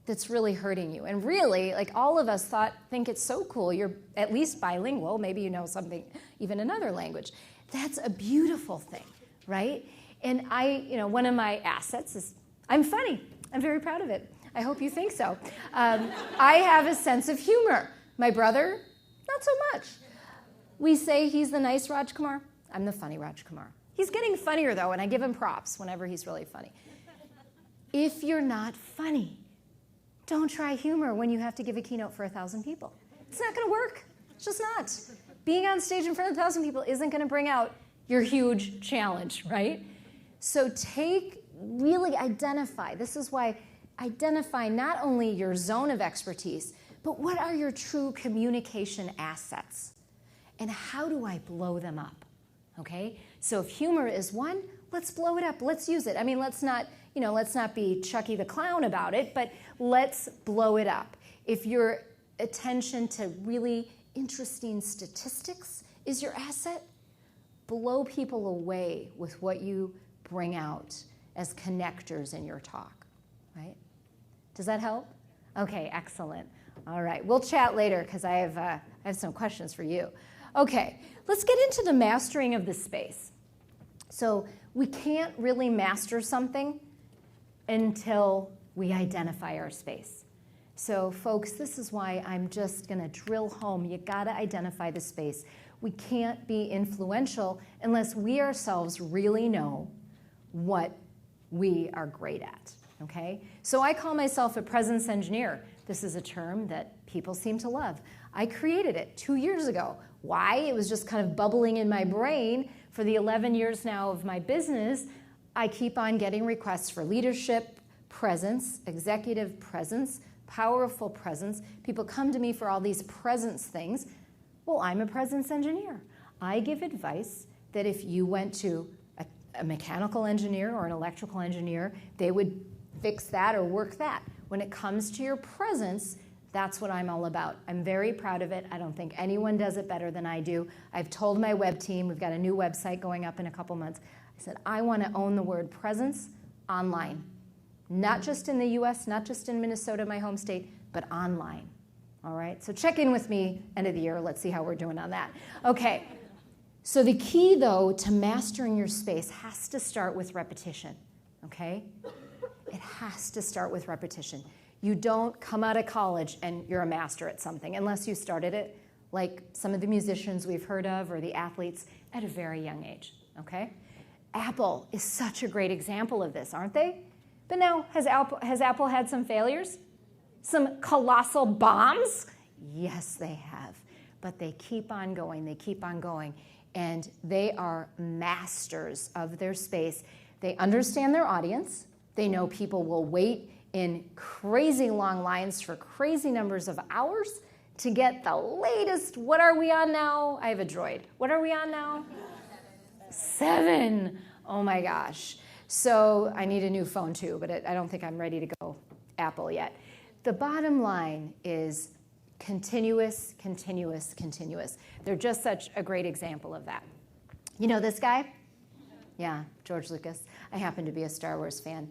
that's really hurting you? And really, like all of us think it's so cool, you're at least bilingual, maybe you know something, even another language. That's a beautiful thing, right? And one of my assets is I'm funny. I'm very proud of it. I hope you think so. I have a sense of humor. My brother, not so much. We say he's the nice Rajkumar. I'm the funny Rajkumar. He's getting funnier, though, and I give him props whenever he's really funny. If you're not funny, don't try humor when you have to give a keynote for 1,000 people. It's not going to work. It's just not. Being on stage in front of 1,000 people isn't going to bring out your huge challenge, right? So really identify. This is why identify not only your zone of expertise, but what are your true communication assets? And how do I blow them up? Okay? So if humor is one, let's blow it up. Let's use it. I mean, let's not be Chucky the Clown about it, but let's blow it up. If your attention to really interesting statistics is your asset, blow people away with what you bring out as connectors in your talk, right? Does that help? Okay, excellent. All right, we'll chat later because I have some questions for you. Okay, let's get into the mastering of the space. So we can't really master something until we identify our space. So folks, this is why I'm just going to drill home. You got to identify the space. We can't be influential unless we ourselves really know what we are great at, okay? So I call myself a presence engineer. This is a term that people seem to love. I created it 2 years ago. Why? It was just kind of bubbling in my brain. For the 11 years now of my business, I keep on getting requests for leadership, presence, executive presence, powerful presence. People come to me for all these presence things. Well, I'm a presence engineer. I give advice that if you went to a mechanical engineer or an electrical engineer, they would fix that or work that. When it comes to your presence, that's what I'm all about. I'm very proud of it. I don't think anyone does it better than I do. I've told my web team, we've got a new website going up in a couple months. I said, I want to own the word presence online. Not just in the US, not just in Minnesota, my home state, but online. All right, so check in with me end of the year. Let's see how we're doing on that. Okay, so the key, though, to mastering your space has to start with repetition, okay? It has to start with repetition. You don't come out of college and you're a master at something unless you started it like some of the musicians we've heard of or the athletes at a very young age, okay? Apple is such a great example of this, aren't they? But now, has Apple had some failures? Some colossal bombs? Yes, they have. But they keep on going, they keep on going. And they are masters of their space. They understand their audience. They know people will wait in crazy long lines for crazy numbers of hours to get the latest. What are we on now? I have a Droid. What are we on now? 7. Oh my gosh. So I need a new phone too, but I don't think I'm ready to go Apple yet. The bottom line is continuous, continuous, continuous. They're just such a great example of that. You know this guy? Yeah, George Lucas. I happen to be a Star Wars fan.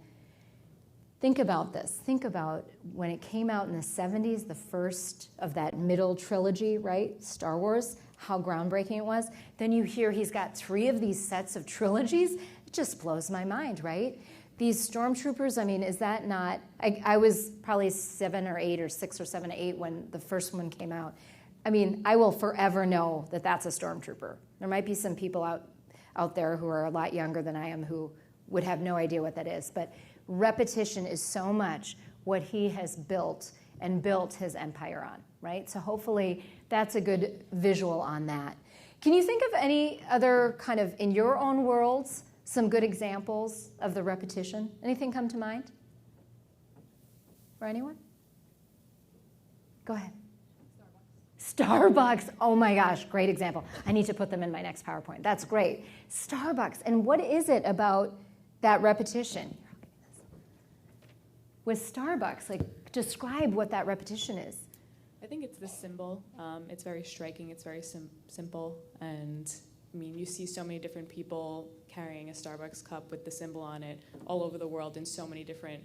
Think about this. Think about when it came out in the 70s, the first of that middle trilogy, right? Star Wars, how groundbreaking it was. Then you hear he's got 3 of these sets of trilogies. It just blows my mind, right? These stormtroopers, I mean, is that not... I was probably 7 or 8 or 6 or 7 or 8 when the first one came out. I mean, I will forever know that that's a stormtrooper. There might be some people out there who are a lot younger than I am who would have no idea what that is. But repetition is so much what he has built and built his empire on, right? So hopefully that's a good visual on that. Can you think of any other kind of, in your own worlds, some good examples of the repetition? Anything come to mind? For anyone? Go ahead. Starbucks. Oh my gosh, great example. I need to put them in my next PowerPoint. That's great. Starbucks. And what is it about that repetition? With Starbucks, like, describe what that repetition is. I think it's the symbol. It's very striking. It's very simple. And I mean, you see so many different people carrying a Starbucks cup with the symbol on it all over the world in so many different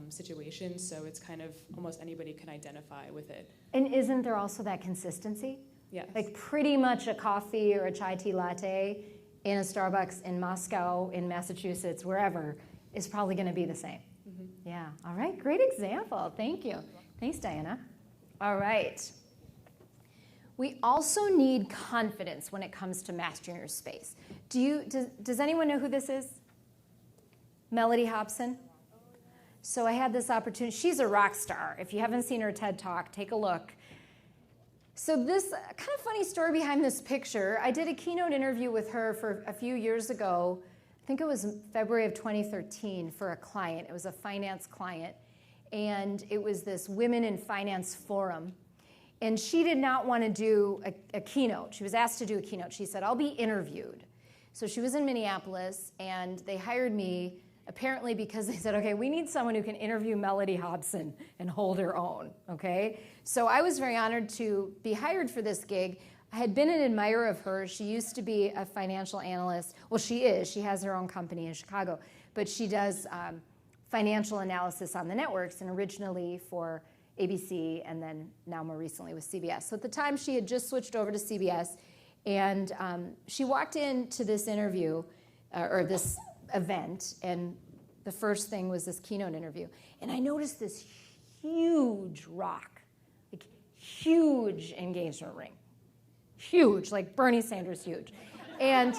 situations. So it's kind of almost anybody can identify with it. And isn't there also that consistency? Yes. Like pretty much a coffee or a chai tea latte in a Starbucks in Moscow, in Massachusetts, wherever, is probably going to be the same. Mm-hmm. Yeah. All right. Great example. Thank you. Thanks, Diana. All right. We also need confidence when it comes to mastering your space. Does anyone know who this is? Melody Hobson? So I had this opportunity. She's a rock star. If you haven't seen her TED Talk, take a look. So this kind of funny story behind this picture, I did a keynote interview with her for a few years ago. I think it was February of 2013 for a client. It was a finance client. And it was this Women in Finance forum. And she did not want to do a keynote. She was asked to do a keynote. She said, I'll be interviewed. So she was in Minneapolis, and they hired me apparently because they said, okay, we need someone who can interview Melody Hobson and hold her own, okay? So I was very honored to be hired for this gig. I had been an admirer of hers. She used to be a financial analyst. Well, she is. She has her own company in Chicago. But she does financial analysis on the networks, and originally for ABC, and then now more recently with CBS. So at the time, she had just switched over to CBS, and she walked into this interview, or this event, and the first thing was this keynote interview. And I noticed this huge rock, like huge engagement ring. Huge, like Bernie Sanders huge. And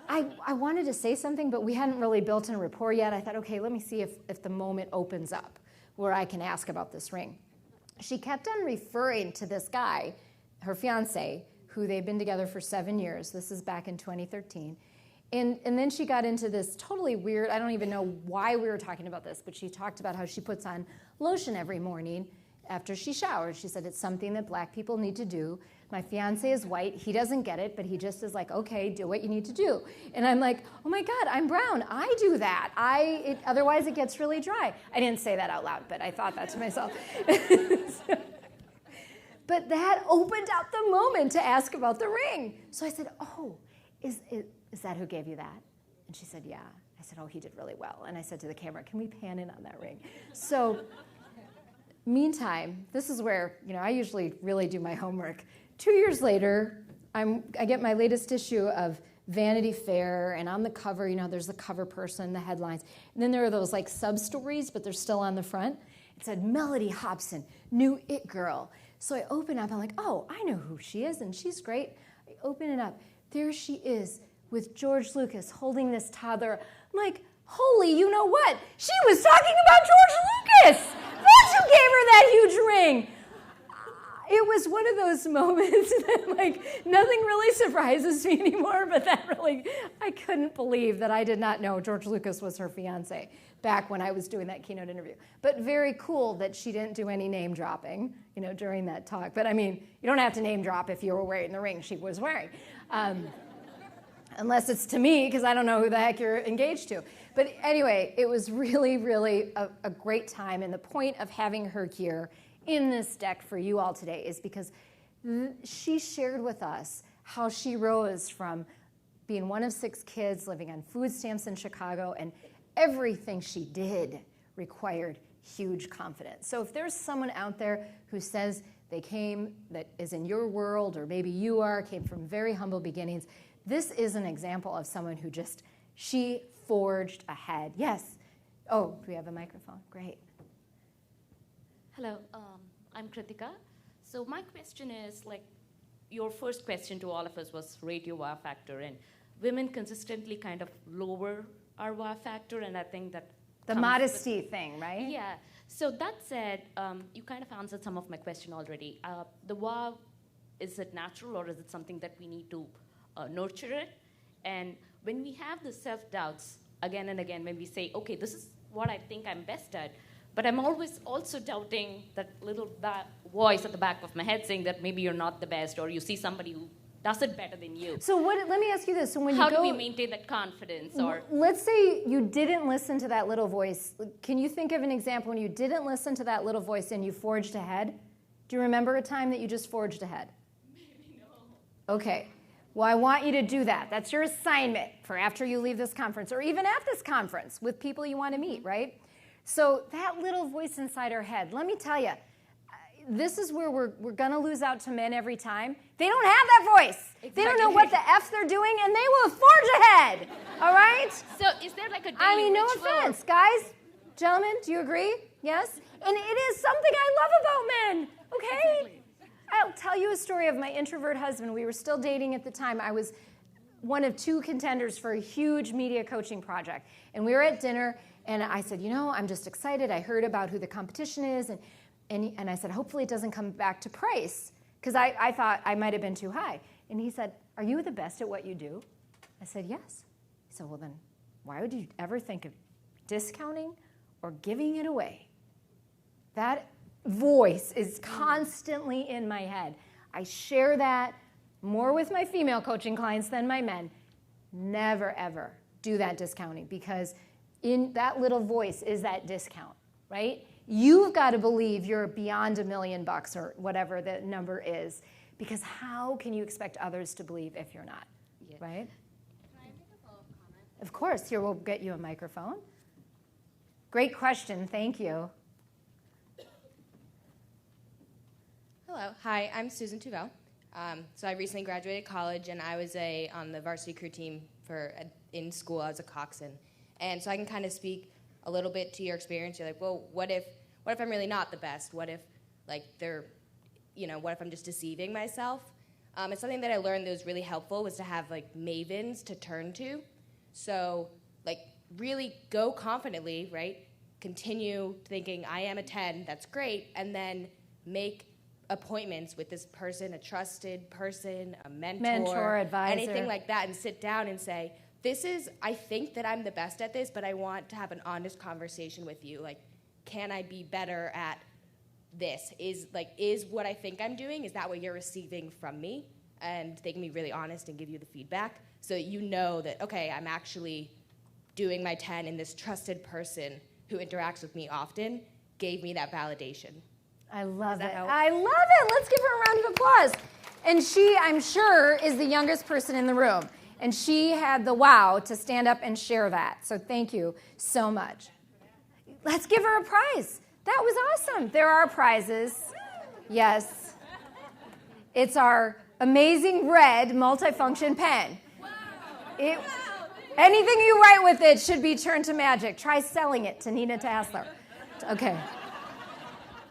I wanted to say something, but we hadn't really built in a rapport yet. I thought, okay, let me see if the moment opens up where I can ask about this ring. She kept on referring to this guy, her fiance, who they've been together for 7 years. This is back in 2013. And then she got into this totally weird, I don't even know why we were talking about this, but she talked about how she puts on lotion every morning after she showers. She said it's something that black people need to do. My fiance is white. He doesn't get it, but he just is like, okay, do what you need to do. And I'm like, oh my God, I'm brown. I do that. Otherwise it gets really dry. I didn't say that out loud, but I thought that to myself. But that opened up the moment to ask about the ring. So I said, oh, is that who gave you that? And she said, yeah. I said, oh, he did really well. And I said to the camera, can we pan in on that ring? So meantime, this is where, I usually really do my homework. 2 years later, I get my latest issue of Vanity Fair, and on the cover, there's the cover person, the headlines. And then there are those like sub-stories, but they're still on the front. It said, Melody Hobson, new it girl. So I open up, I'm like, oh, I know who she is, and she's great. I open it up. There she is with George Lucas holding this toddler. I'm like, holy, you know what? She was talking about George Lucas. That's who gave her that huge ring. It was one of those moments that, nothing really surprises me anymore, but that really, I couldn't believe that I did not know George Lucas was her fiance back when I was doing that keynote interview. But very cool that she didn't do any name dropping, during that talk. But I mean, you don't have to name drop if you were wearing the ring she was wearing. Unless it's to me, because I don't know who the heck you're engaged to. But anyway, it was really, really a great time. And the point of having her here in this deck for you all today is because she shared with us how she rose from being one of 6 kids living on food stamps in Chicago, and everything she did required huge confidence. So if there's someone out there who says that is in your world, or maybe you came from very humble beginnings, this is an example of someone who she forged ahead. Yes. Oh, do we have a microphone? Great. Hello, I'm Kritika. So my question is, your first question to all of us was rate your wow factor, and women consistently kind of lower our wow factor, and I think that the modesty thing, right? Yeah. So that said, you kind of answered some of my question already. The wow is it natural or is it something that we need to nurture it? And when we have the self-doubts again and again, when we say, okay, this is what I think I'm best at, but I'm always also doubting that little voice at the back of my head saying that maybe you're not the best, or you see somebody who does it better than you. So let me ask you this. So when How you do we maintain that confidence? Or let's say you didn't listen to that little voice. Can you think of an example when you didn't listen to that little voice and you forged ahead? Do you remember a time that you just forged ahead? Maybe no. Okay. Well, I want you to do that. That's your assignment for after you leave this conference, or even at this conference with people you want to meet, right? So that little voice inside our head, let me tell you, this is where we're going to lose out to men every time. They don't have that voice. Exactly. They don't know what the F they're doing, and they will forge ahead, all right? So is there like a daily I mean, no ritual? offense. Guys, gentlemen, do you agree? Yes? And it is something I love about men, okay? Exactly. I'll tell you a story of my introvert husband. We were still dating at the time. I was one of 2 contenders for a huge media coaching project. And we were at dinner, and I said, I'm just excited. I heard about who the competition is. And I said, hopefully it doesn't come back to price, because I thought I might have been too high. And he said, are you the best at what you do? I said, yes. He said, well, then why would you ever think of discounting or giving it away? That voice is constantly in my head. I share that more with my female coaching clients than my men. Never, ever do that discounting, because in that little voice is that discount, right? You've got to believe you're beyond $1 million or whatever the number is, because how can you expect others to believe if you're not, right? Can I make a follow-up comment? Of course. Here, we'll get you a microphone. Great question. Thank you. Hello. Hi, I'm Susan Tuvel. So I recently graduated college, and I was on the varsity crew team in school. I was a coxswain. And so I can kind of speak a little bit to your experience. You're like, well, what if I'm really not the best? What if, what if I'm just deceiving myself? And something that I learned that was really helpful was to have, mavens to turn to. So, really go confidently, right? Continue thinking, I am a 10, that's great, and then make appointments with this person, a trusted person, a mentor, advisor, anything like that, and sit down and say, I think that I'm the best at this, but I want to have an honest conversation with you. Can I be better at this? Is what I think I'm doing, is that what you're receiving from me? And they can be really honest and give you the feedback, so that you know that, okay, I'm actually doing my 10, and this trusted person who interacts with me often gave me that validation. I love it. I love it. Let's give her a round of applause. And she, I'm sure, is the youngest person in the room. And she had the wow to stand up and share that. So thank you so much. Let's give her a prize. That was awesome. There are prizes. Yes. It's our amazing red multifunction pen. Anything you write with it should be turned to magic. Try selling it to Nina Tassler. Okay.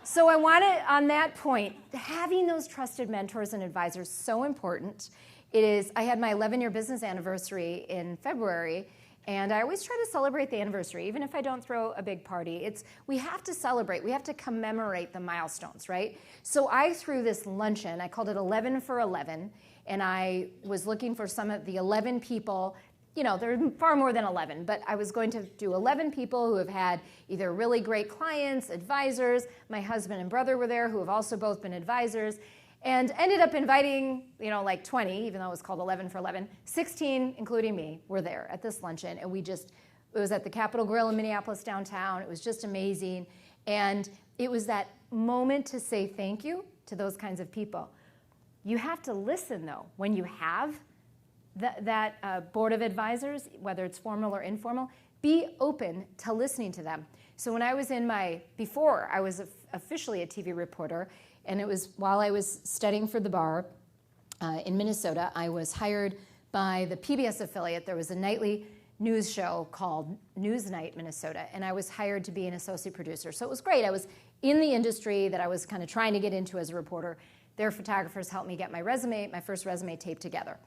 So I want to, on that point, having those trusted mentors and advisors, so important. I had my 11-year business anniversary in February, and I always try to celebrate the anniversary, even if I don't throw a big party. We have to celebrate. We have to commemorate the milestones, right? So I threw this luncheon. I called it 11 for 11, and I was looking for some of the 11 people. There are far more than 11, but I was going to do 11 people who have had either really great clients, advisors. My husband and brother were there, who have also both been advisors, and ended up inviting, 20, even though it was called 11 for 11. 16, including me, were there at this luncheon, and it was at the Capitol Grill in Minneapolis downtown. It was just amazing, and it was that moment to say thank you to those kinds of people. You have to listen, though, when you have that board of advisors, whether it's formal or informal, be open to listening to them. So when I was before I was officially a TV reporter, and it was while I was studying for the bar in Minnesota, I was hired by the PBS affiliate. There was a nightly news show called Newsnight Minnesota, and I was hired to be an associate producer. So it was great. I was in the industry that I was kind of trying to get into as a reporter. Their photographers helped me get my first resume taped together.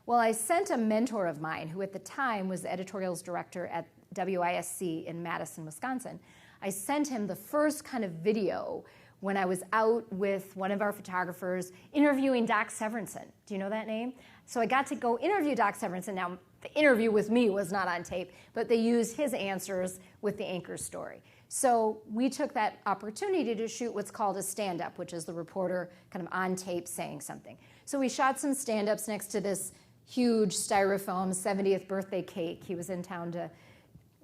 Well, I sent a mentor of mine, who at the time was the editorials director at WISC in Madison, Wisconsin. I sent him the first kind of video when I was out with one of our photographers interviewing Doc Severinsen. Do you know that name? So I got to go interview Doc Severinsen. Now, the interview with me was not on tape, but they used his answers with the anchor story. So we took that opportunity to shoot what's called a stand-up, which is the reporter kind of on tape saying something. So we shot some stand-ups next to this huge styrofoam 70th birthday cake. He was in town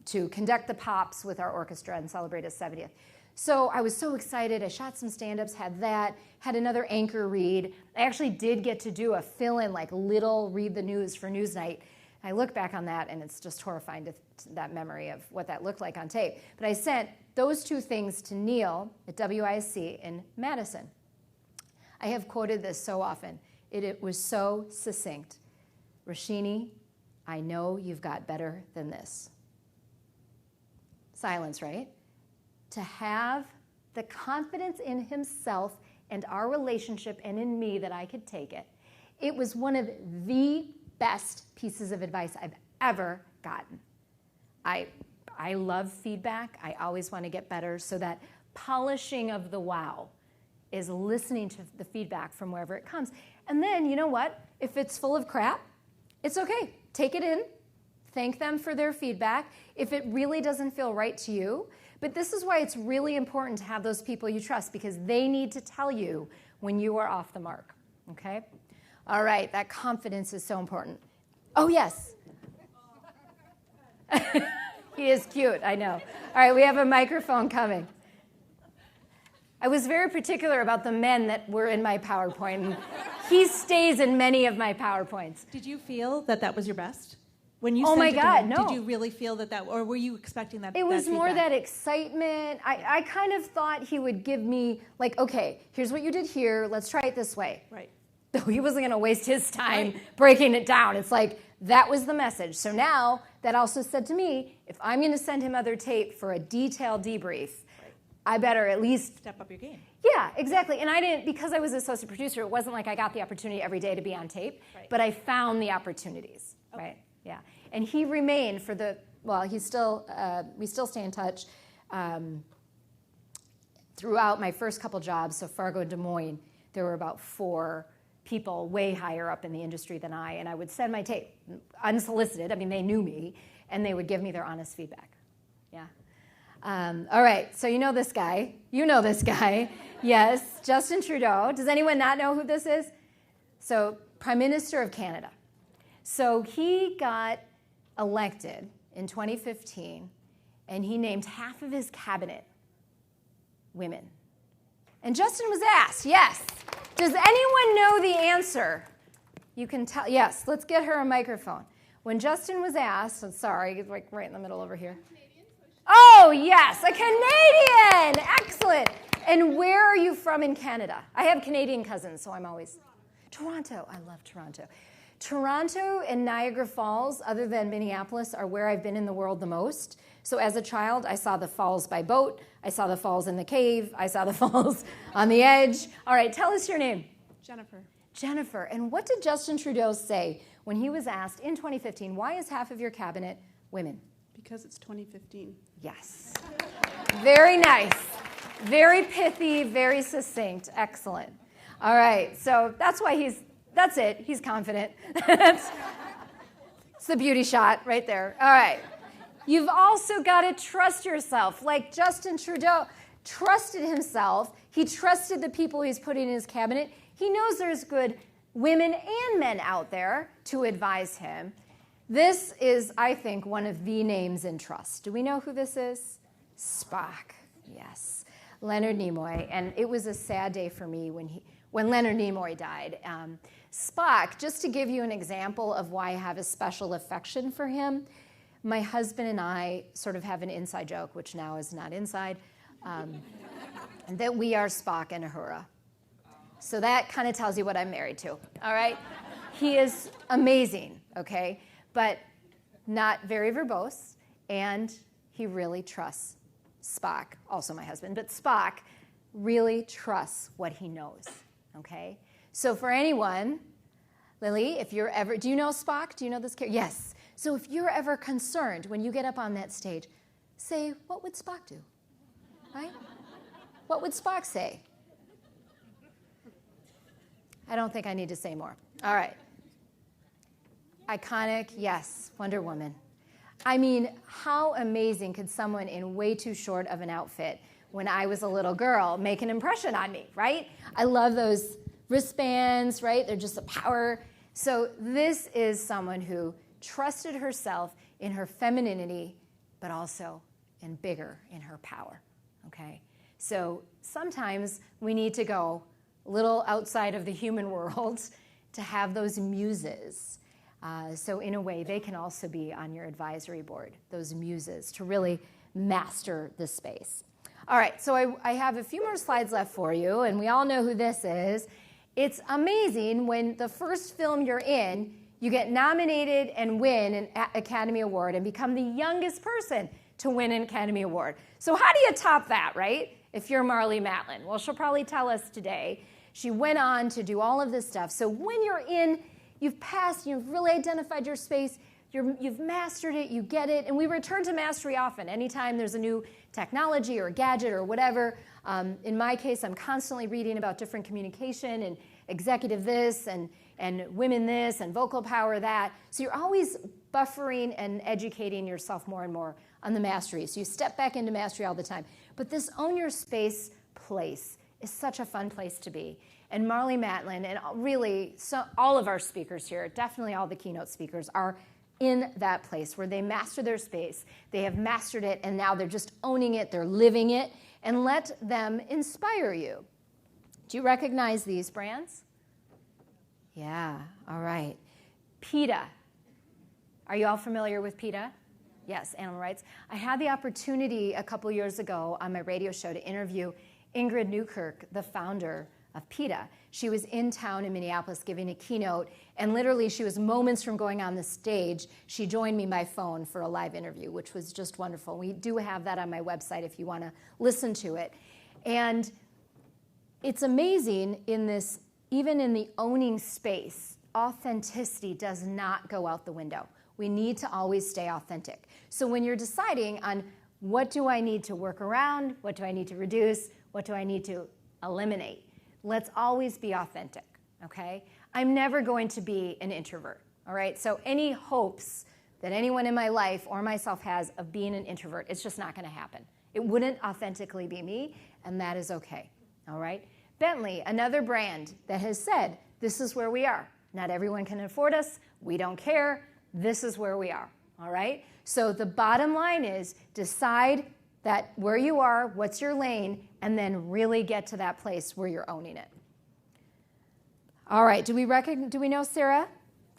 to conduct the Pops with our orchestra and celebrate his 70th. So I was so excited. I shot some stand-ups, had that, had another anchor read. I actually did get to do a fill-in, like little read the news for Newsnight. I look back on that, and it's just horrifying to that memory of what that looked like on tape. But I sent those two things to Neil at WISC in Madison. I have quoted this so often. It was so succinct. Rashini, I know you've got better than this. Silence, right? To have the confidence in himself and our relationship and in me that I could take it. It was one of the best pieces of advice I've ever gotten. I love feedback. I always want to get better, so that polishing of the wow is listening to the feedback from wherever it comes. And then, you know what? If it's full of crap, it's okay. Take it in. Thank them for their feedback. If it really doesn't feel right to you, but this is why it's really important to have those people you trust, because they need to tell you when you are off the mark, okay? All right, that confidence is so important. Oh, yes. He is cute, I know. All right, we have a microphone coming. I was very particular about the men that were in my PowerPoint, and he stays in many of my PowerPoints. Did you feel that that was your best? When you oh sent my it to God, him, no. Did you really feel that, or were you expecting that? It was that more feedback? that excitement. I kind of thought he would give me, like, okay, here's what you did here. Let's try it this way. Right. Though he wasn't going to waste his time breaking it down. It's like, that was the message. So now that also said to me, if I'm going to send him other tape for a detailed debrief, I better at least step up your game. Yeah, exactly. And I didn't, because I was associate producer, it wasn't like I got the opportunity every day to be on tape, but I found the opportunities, right? Yeah. And he remained for the, well, he's still, we still stay in touch throughout my first couple jobs. So Fargo, Des Moines, there were about 4 people way higher up in the industry than I, and I would send my tape unsolicited. I mean, they knew me, and they would give me their honest feedback. Yeah. All right, so you know this guy. You know this guy. Yes, Justin Trudeau. Does anyone not know who this is? So, Prime Minister of Canada. So he got elected in 2015, and he named half of his cabinet women. And Justin was asked, yes, does anyone know the answer? You can tell, yes, let's get her a microphone. When Justin was asked, I'm sorry, it's like right in the middle over here. Oh, yes, a Canadian, excellent. And where are you from in Canada? I have Canadian cousins, so I'm always, Toronto, I love Toronto. Toronto and Niagara Falls, other than Minneapolis, are where I've been in the world the most. So as a child, I saw the falls by boat. I saw the falls in the cave. I saw the falls on the edge. All right, tell us your name. Jennifer. Jennifer. And what did Justin Trudeau say when he was asked in 2015, why is half of your cabinet women? Because it's 2015. Yes. Very nice. Very pithy, very succinct. Excellent. All right, so that's why that's it. He's confident. It's the beauty shot right there. All right. You've also got to trust yourself. Like Justin Trudeau trusted himself. He trusted the people he's putting in his cabinet. He knows there's good women and men out there to advise him. This is, I think, one of the names in trust. Do we know who this is? Spock. Yes. Leonard Nimoy. And it was a sad day for me when Leonard Nimoy died. Spock, just to give you an example of why I have a special affection for him, my husband and I sort of have an inside joke, which now is not inside, that we are Spock and Uhura. So that kind of tells you what I'm married to, all right? He is amazing, okay, but not very verbose, and he really trusts Spock, also my husband, but Spock really trusts what he knows, okay? So for anyone, Lily, if you're ever, do you know Spock? Do you know this character? Yes. So if you're ever concerned when you get up on that stage, say, what would Spock do, right? What would Spock say? I don't think I need to say more. All right. Iconic, yes, Wonder Woman. I mean, how amazing could someone in way too short of an outfit when I was a little girl make an impression on me, right? I love those wristbands, right? They're just a power. So this is someone who trusted herself in her femininity, but also in bigger in her power, okay? So sometimes we need to go a little outside of the human world to have those muses. So in a way, they can also be on your advisory board, those muses, to really master this space. All right, so I have a few more slides left for you, and we all know who this is. It's amazing when the first film you're in, you get nominated and win an Academy Award and become the youngest person to win an Academy Award. So how do you top that, right? If you're Marlee Matlin. Well, she'll probably tell us today. She went on to do all of this stuff. So when you're in, you've passed, you've really identified your space, you've mastered it, you get it, and we return to mastery often. Anytime there's a new technology or gadget or whatever. In my case, I'm constantly reading about different communication and executive this and women this and vocal power that. So you're always buffering and educating yourself more and more on the mastery. So you step back into mastery all the time. But this Own Your Space place is such a fun place to be. And Marlee Matlin and really all of our speakers here, definitely all the keynote speakers, are in that place where they master their space. They have mastered it, and now they're just owning it. They're living it. And let them inspire you. Do you recognize these brands? Yeah, all right. PETA. Are you all familiar with PETA? Yes, animal rights. I had the opportunity a couple years ago on my radio show to interview Ingrid Newkirk, the founder of PETA. She was in town in Minneapolis giving a keynote, and literally she was moments from going on the stage. She joined me by phone for a live interview, which was just wonderful. We do have that on my website if you want to listen to it. And it's amazing in this, even in the owning space, authenticity does not go out the window. We need to always stay authentic. So when you're deciding on what do I need to work around, what do I need to reduce, what do I need to eliminate, let's always be authentic, okay? I'm never going to be an introvert, all right? So any hopes that anyone in my life or myself has of being an introvert, it's just not going to happen. It wouldn't authentically be me, and that is okay, all right? Bentley, another brand that has said, this is where we are. Not everyone can afford us. We don't care. This is where we are, all right? So the bottom line is decide that where you are, what's your lane, and then really get to that place where you're owning it. All right, do we know Sarah?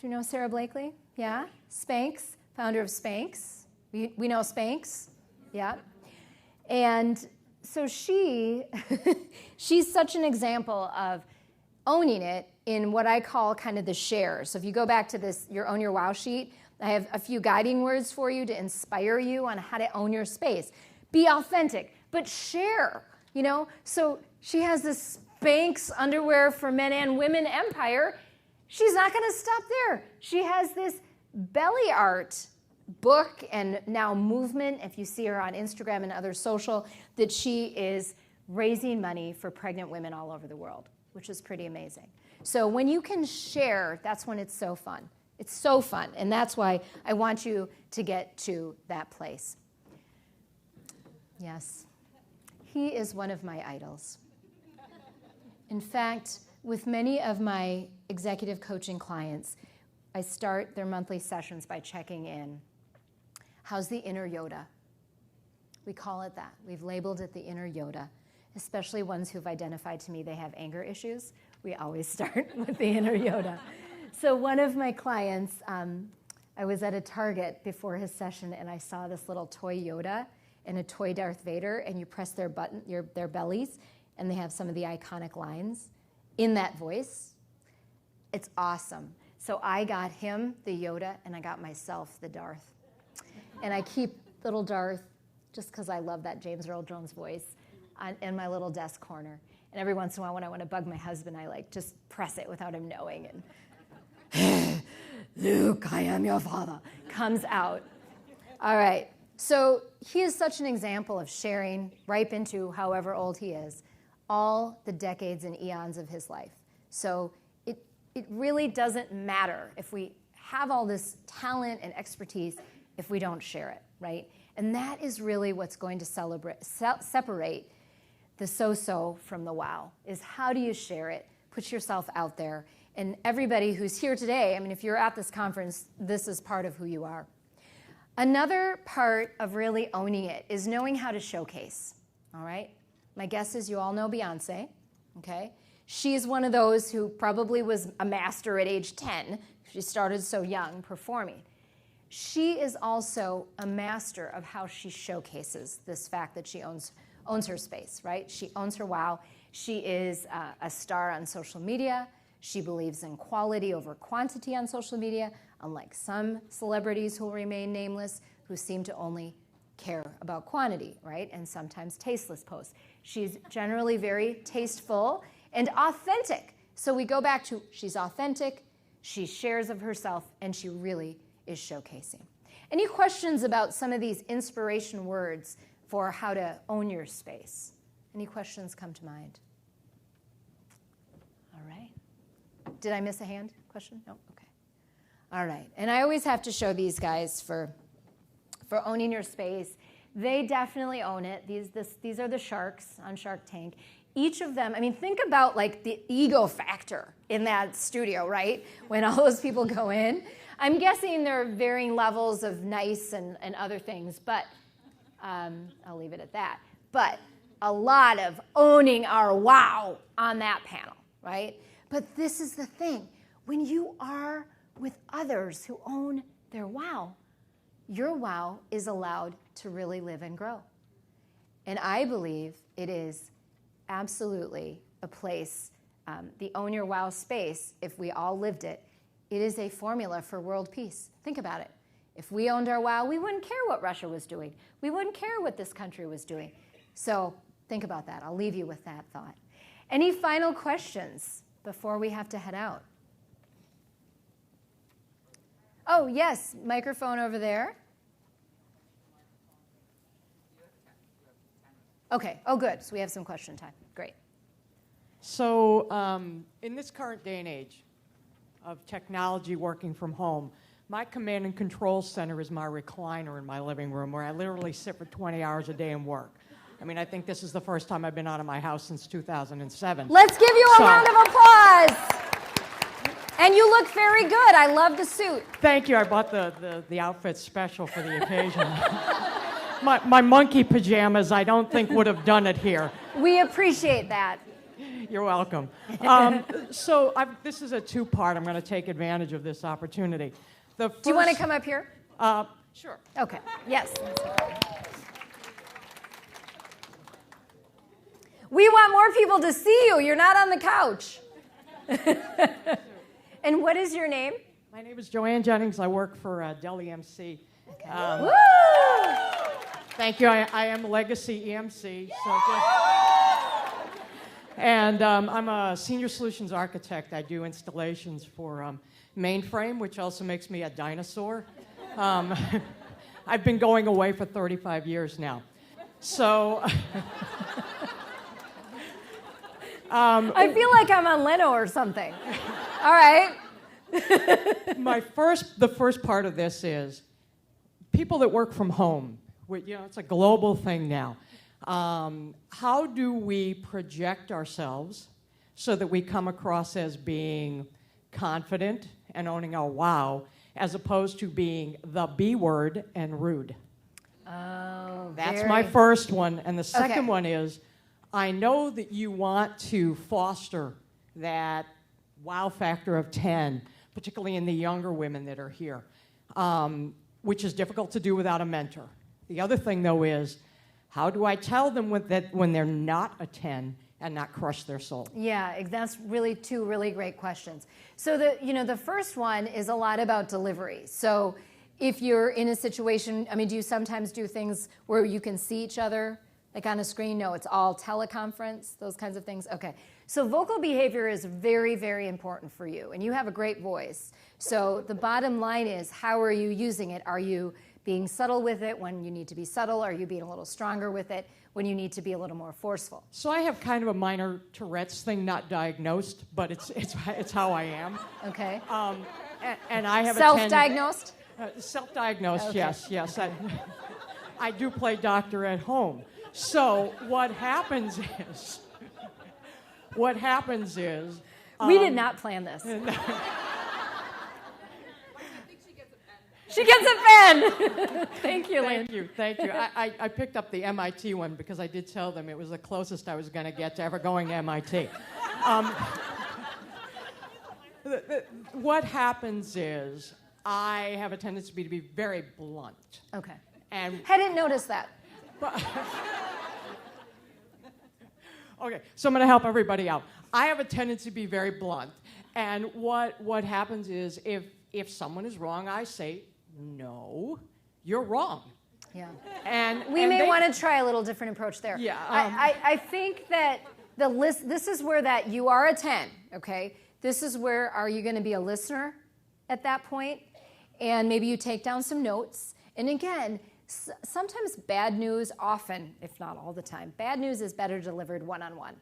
Do you know Sarah Blakely? Yeah? Spanx, founder of Spanx. We know Spanx? Yeah. And so she's such an example of owning it in what I call kind of the share. So if you go back to this, your Own Your Wow sheet, I have a few guiding words for you to inspire you on how to own your space. Be authentic, but share, you know? So she has this Spanx underwear for men and women empire. She's not going to stop there. She has this belly art book and now movement, if you see her on Instagram and other social, that she is raising money for pregnant women all over the world, which is pretty amazing. So when you can share, that's when it's so fun. It's so fun, and that's why I want you to get to that place. Yes, he is one of my idols. In fact, with many of my executive coaching clients, I start their monthly sessions by checking in. How's the inner Yoda? We call it that. We've labeled it the inner Yoda, especially ones who've identified to me they have anger issues. We always start with the inner Yoda. So one of my clients, I was at a Target before his session, and I saw this little toy Yoda and a toy Darth Vader, and you press their bellies, and they have some of the iconic lines in that voice. It's awesome. So I got him the Yoda, and I got myself the Darth. And I keep little Darth, just because I love that James Earl Jones voice, in my little desk corner. And every once in a while, when I want to bug my husband, I just press it without him knowing. And Luke, I am your father, comes out. All right. So he is such an example of sharing, ripe into however old he is, all the decades and eons of his life. So it really doesn't matter if we have all this talent and expertise if we don't share it, right? And that is really what's going to separate the so-so from the wow, is how do you share it, put yourself out there. And everybody who's here today, I mean, if you're at this conference, this is part of who you are. Another part of really owning it is knowing how to showcase, all right? My guess is you all know Beyonce, okay? She's one of those who probably was a master at age 10. She started so young performing. She is also a master of how she showcases this fact that she owns her space, right? She owns her wow. She is a star on social media. She believes in quality over quantity on social media, unlike some celebrities who will remain nameless, who seem to only care about quantity, right? And sometimes tasteless posts. She's generally very tasteful and authentic. So we go back to she's authentic, she shares of herself, and she really is showcasing. Any questions about some of these inspiration words for how to own your space? Any questions come to mind? All right. Did I miss a hand question? No? Okay. All right. And I always have to show these guys for owning your space. They definitely own it. These are the sharks on Shark Tank. Each of them, I mean, think about like the ego factor in that studio, right? When all those people go in. I'm guessing there are varying levels of nice and other things, but I'll leave it at that. But a lot of owning our wow on that panel, right? But this is the thing. When you are with others who own their wow, your wow is allowed to really live and grow. And I believe it is absolutely a place, the Own Your Wow space, if we all lived it, it is a formula for world peace. Think about it. If we owned our wow, we wouldn't care what Russia was doing. We wouldn't care what this country was doing. So think about that. I'll leave you with that thought. Any final questions before we have to head out? Oh, yes, microphone over there. Okay, oh good, so we have some question time. Great. So in this current day and age of technology working from home, my command and control center is my recliner in my living room where I literally sit for 20 hours a day and work. I mean, I think this is the first time I've been out of my house since 2007. Let's give you a round of applause. And you look very good. I love the suit. Thank you. I bought the outfit special for the occasion. My monkey pajamas, I don't think would have done it here. We appreciate that. You're welcome. So this is a two-part. I'm going to take advantage of this opportunity. Do you want to come up here? Sure. Okay. Yes. We want more people to see you. You're not on the couch. And what is your name? My name is Joanne Jennings. I work for Dell EMC. Okay. Woo! Thank you. I am Legacy EMC. And I'm a senior solutions architect. I do installations for mainframe, which also makes me a dinosaur. I've been going away for 35 years now. So I feel like I'm on Leno or something. All right. The first part of this is people that work from home. It's a global thing now. How do we project ourselves so that we come across as being confident and owning our wow, as opposed to being the B word and rude? Oh, that's my first one. And the second one is, I know that you want to foster that wow factor of 10, particularly in the younger women that are here, which is difficult to do without a mentor. The other thing, though, is how do I tell them that when they're not a 10 and not crush their soul? Yeah, that's really two really great questions. So the first one is a lot about delivery. So if you're in a situation, I mean, do you sometimes do things where you can see each other, like on a screen? No, it's all teleconference, those kinds of things. Okay. So vocal behavior is very, very important for you, and you have a great voice. So the bottom line is, how are you using it? Are you being subtle with it when you need to be subtle? Are you being a little stronger with it when you need to be a little more forceful? So I have kind of a minor Tourette's thing, not diagnosed, but it's how I am. Okay. And I have self-diagnosed? Self-diagnosed, okay. yes. I do play doctor at home. So what happens is... we did not plan this. She gets a pen. Thank you, Lynn. Thank you. I picked up the MIT one because I did tell them it was the closest I was going to get to ever going to MIT. What happens is I have a tendency to be very blunt. Okay. And I didn't notice that. Okay, so I'm going to help everybody out. I have a tendency to be very blunt. And what happens is if someone is wrong, I say, no, you're wrong. Yeah. And we may want to try a little different approach there. Yeah. I think that the list, this is where that you are a 10, okay? This is where are you going to be a listener at that point? And maybe you take down some notes. And again, sometimes bad news, often, if not all the time, bad news is better delivered one-on-one,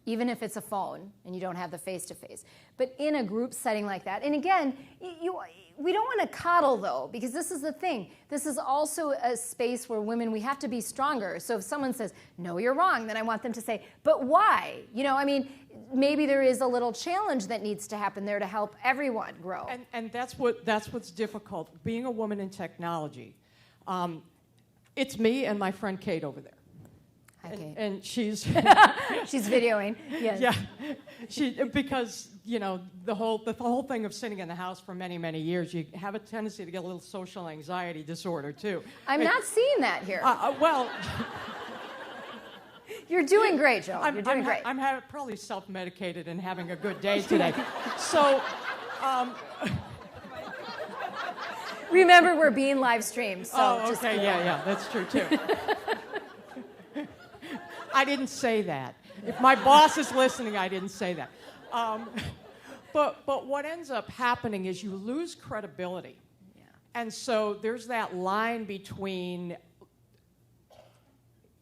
even if it's a phone and you don't have the face-to-face. But in a group setting like that, and again, we don't want to coddle, though, because this is the thing. This is also a space where women, we have to be stronger. So if someone says, no, you're wrong, then I want them to say, but why? Maybe there is a little challenge that needs to happen there to help everyone grow. And that's what's difficult. Being a woman in technology, it's me and my friend Kate over there. Hi, Kate. And she's she's videoing. Yes. Yeah, because the whole thing of sitting in the house for many, many years, you have a tendency to get a little social anxiety disorder too. I'm not seeing that here. Well, you're doing great, Joe. You're doing great. I'm probably self-medicated and having a good day today. So. Remember, we're being live streamed. So okay, yeah, that's true too. I didn't say that. If my boss is listening, I didn't say that. But what ends up happening is you lose credibility. Yeah. And so there's that line between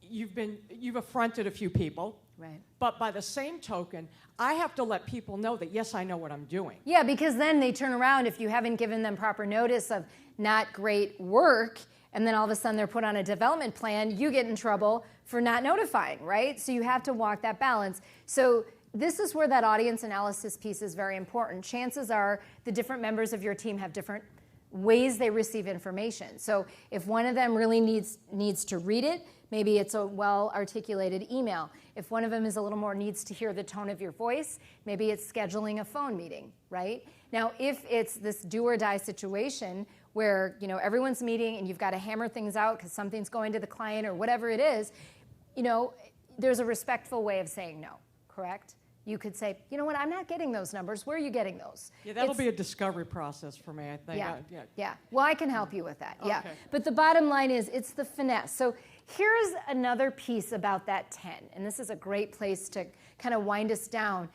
you've affronted a few people. Right. But by the same token, I have to let people know that, yes, I know what I'm doing. Yeah, because then they turn around if you haven't given them proper notice of not great work, and then all of a sudden they're put on a development plan, you get in trouble for not notifying, right? So you have to walk that balance. So this is where that audience analysis piece is very important. Chances are the different members of your team have different ways they receive information. So if one of them really needs to read it, maybe it's a well-articulated email. If one of them is a little more needs to hear the tone of your voice, maybe it's scheduling a phone meeting, right? Now, if it's this do-or-die situation where everyone's meeting and you've got to hammer things out because something's going to the client or whatever it is, there's a respectful way of saying no, correct? You could say, you know what, I'm not getting those numbers. Where are you getting those? Yeah, that'll be a discovery process for me, I think. Yeah. Well, I can help you with that, yeah. Okay. But the bottom line is, it's the finesse. So here's another piece about that 10, and this is a great place to kind of wind us down.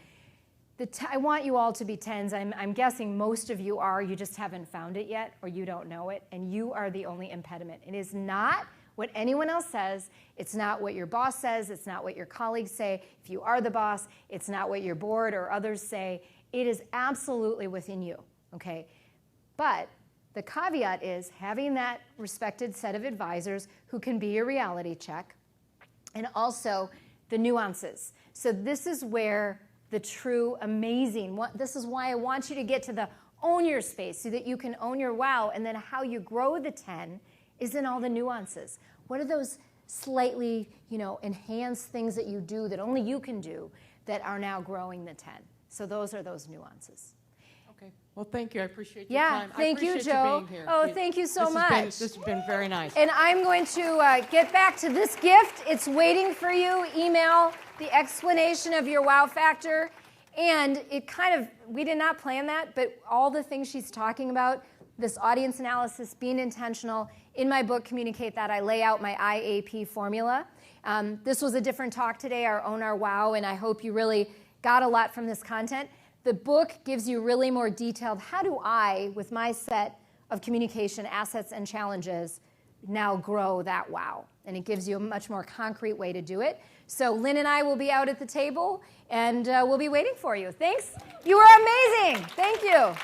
I want you all to be 10s. I'm guessing most of you are. You just haven't found it yet, or you don't know it, and you are the only impediment. It is not what anyone else says. It's not what your boss says. It's not what your colleagues say. If you are the boss, it's not what your board or others say. It is absolutely within you, okay? But the caveat is having that respected set of advisors who can be your reality check, and also the nuances. So this is where the true amazing, this is why I want you to get to the own your space so that you can own your wow, and then how you grow the 10 is in all the nuances. What are those slightly, enhanced things that you do that only you can do that are now growing the 10? So those are those nuances. Okay. Well, thank you. I appreciate your time. Thank you, Joe. Being here. Oh, thank you so much. This has been very nice. And I'm going to get back to this gift. It's waiting for you. Email the explanation of your wow factor. And it we did not plan that, but all the things she's talking about, this audience analysis, being intentional. In my book, Communicate That, I lay out my IAP formula. This was a different talk today, our Own Our Wow, and I hope you really got a lot from this content. The book gives you really more detailed, how do I, with my set of communication, assets, and challenges now grow that wow. And it gives you a much more concrete way to do it. So Lynn and I will be out at the table, and we'll be waiting for you. Thanks. You were amazing. Thank you.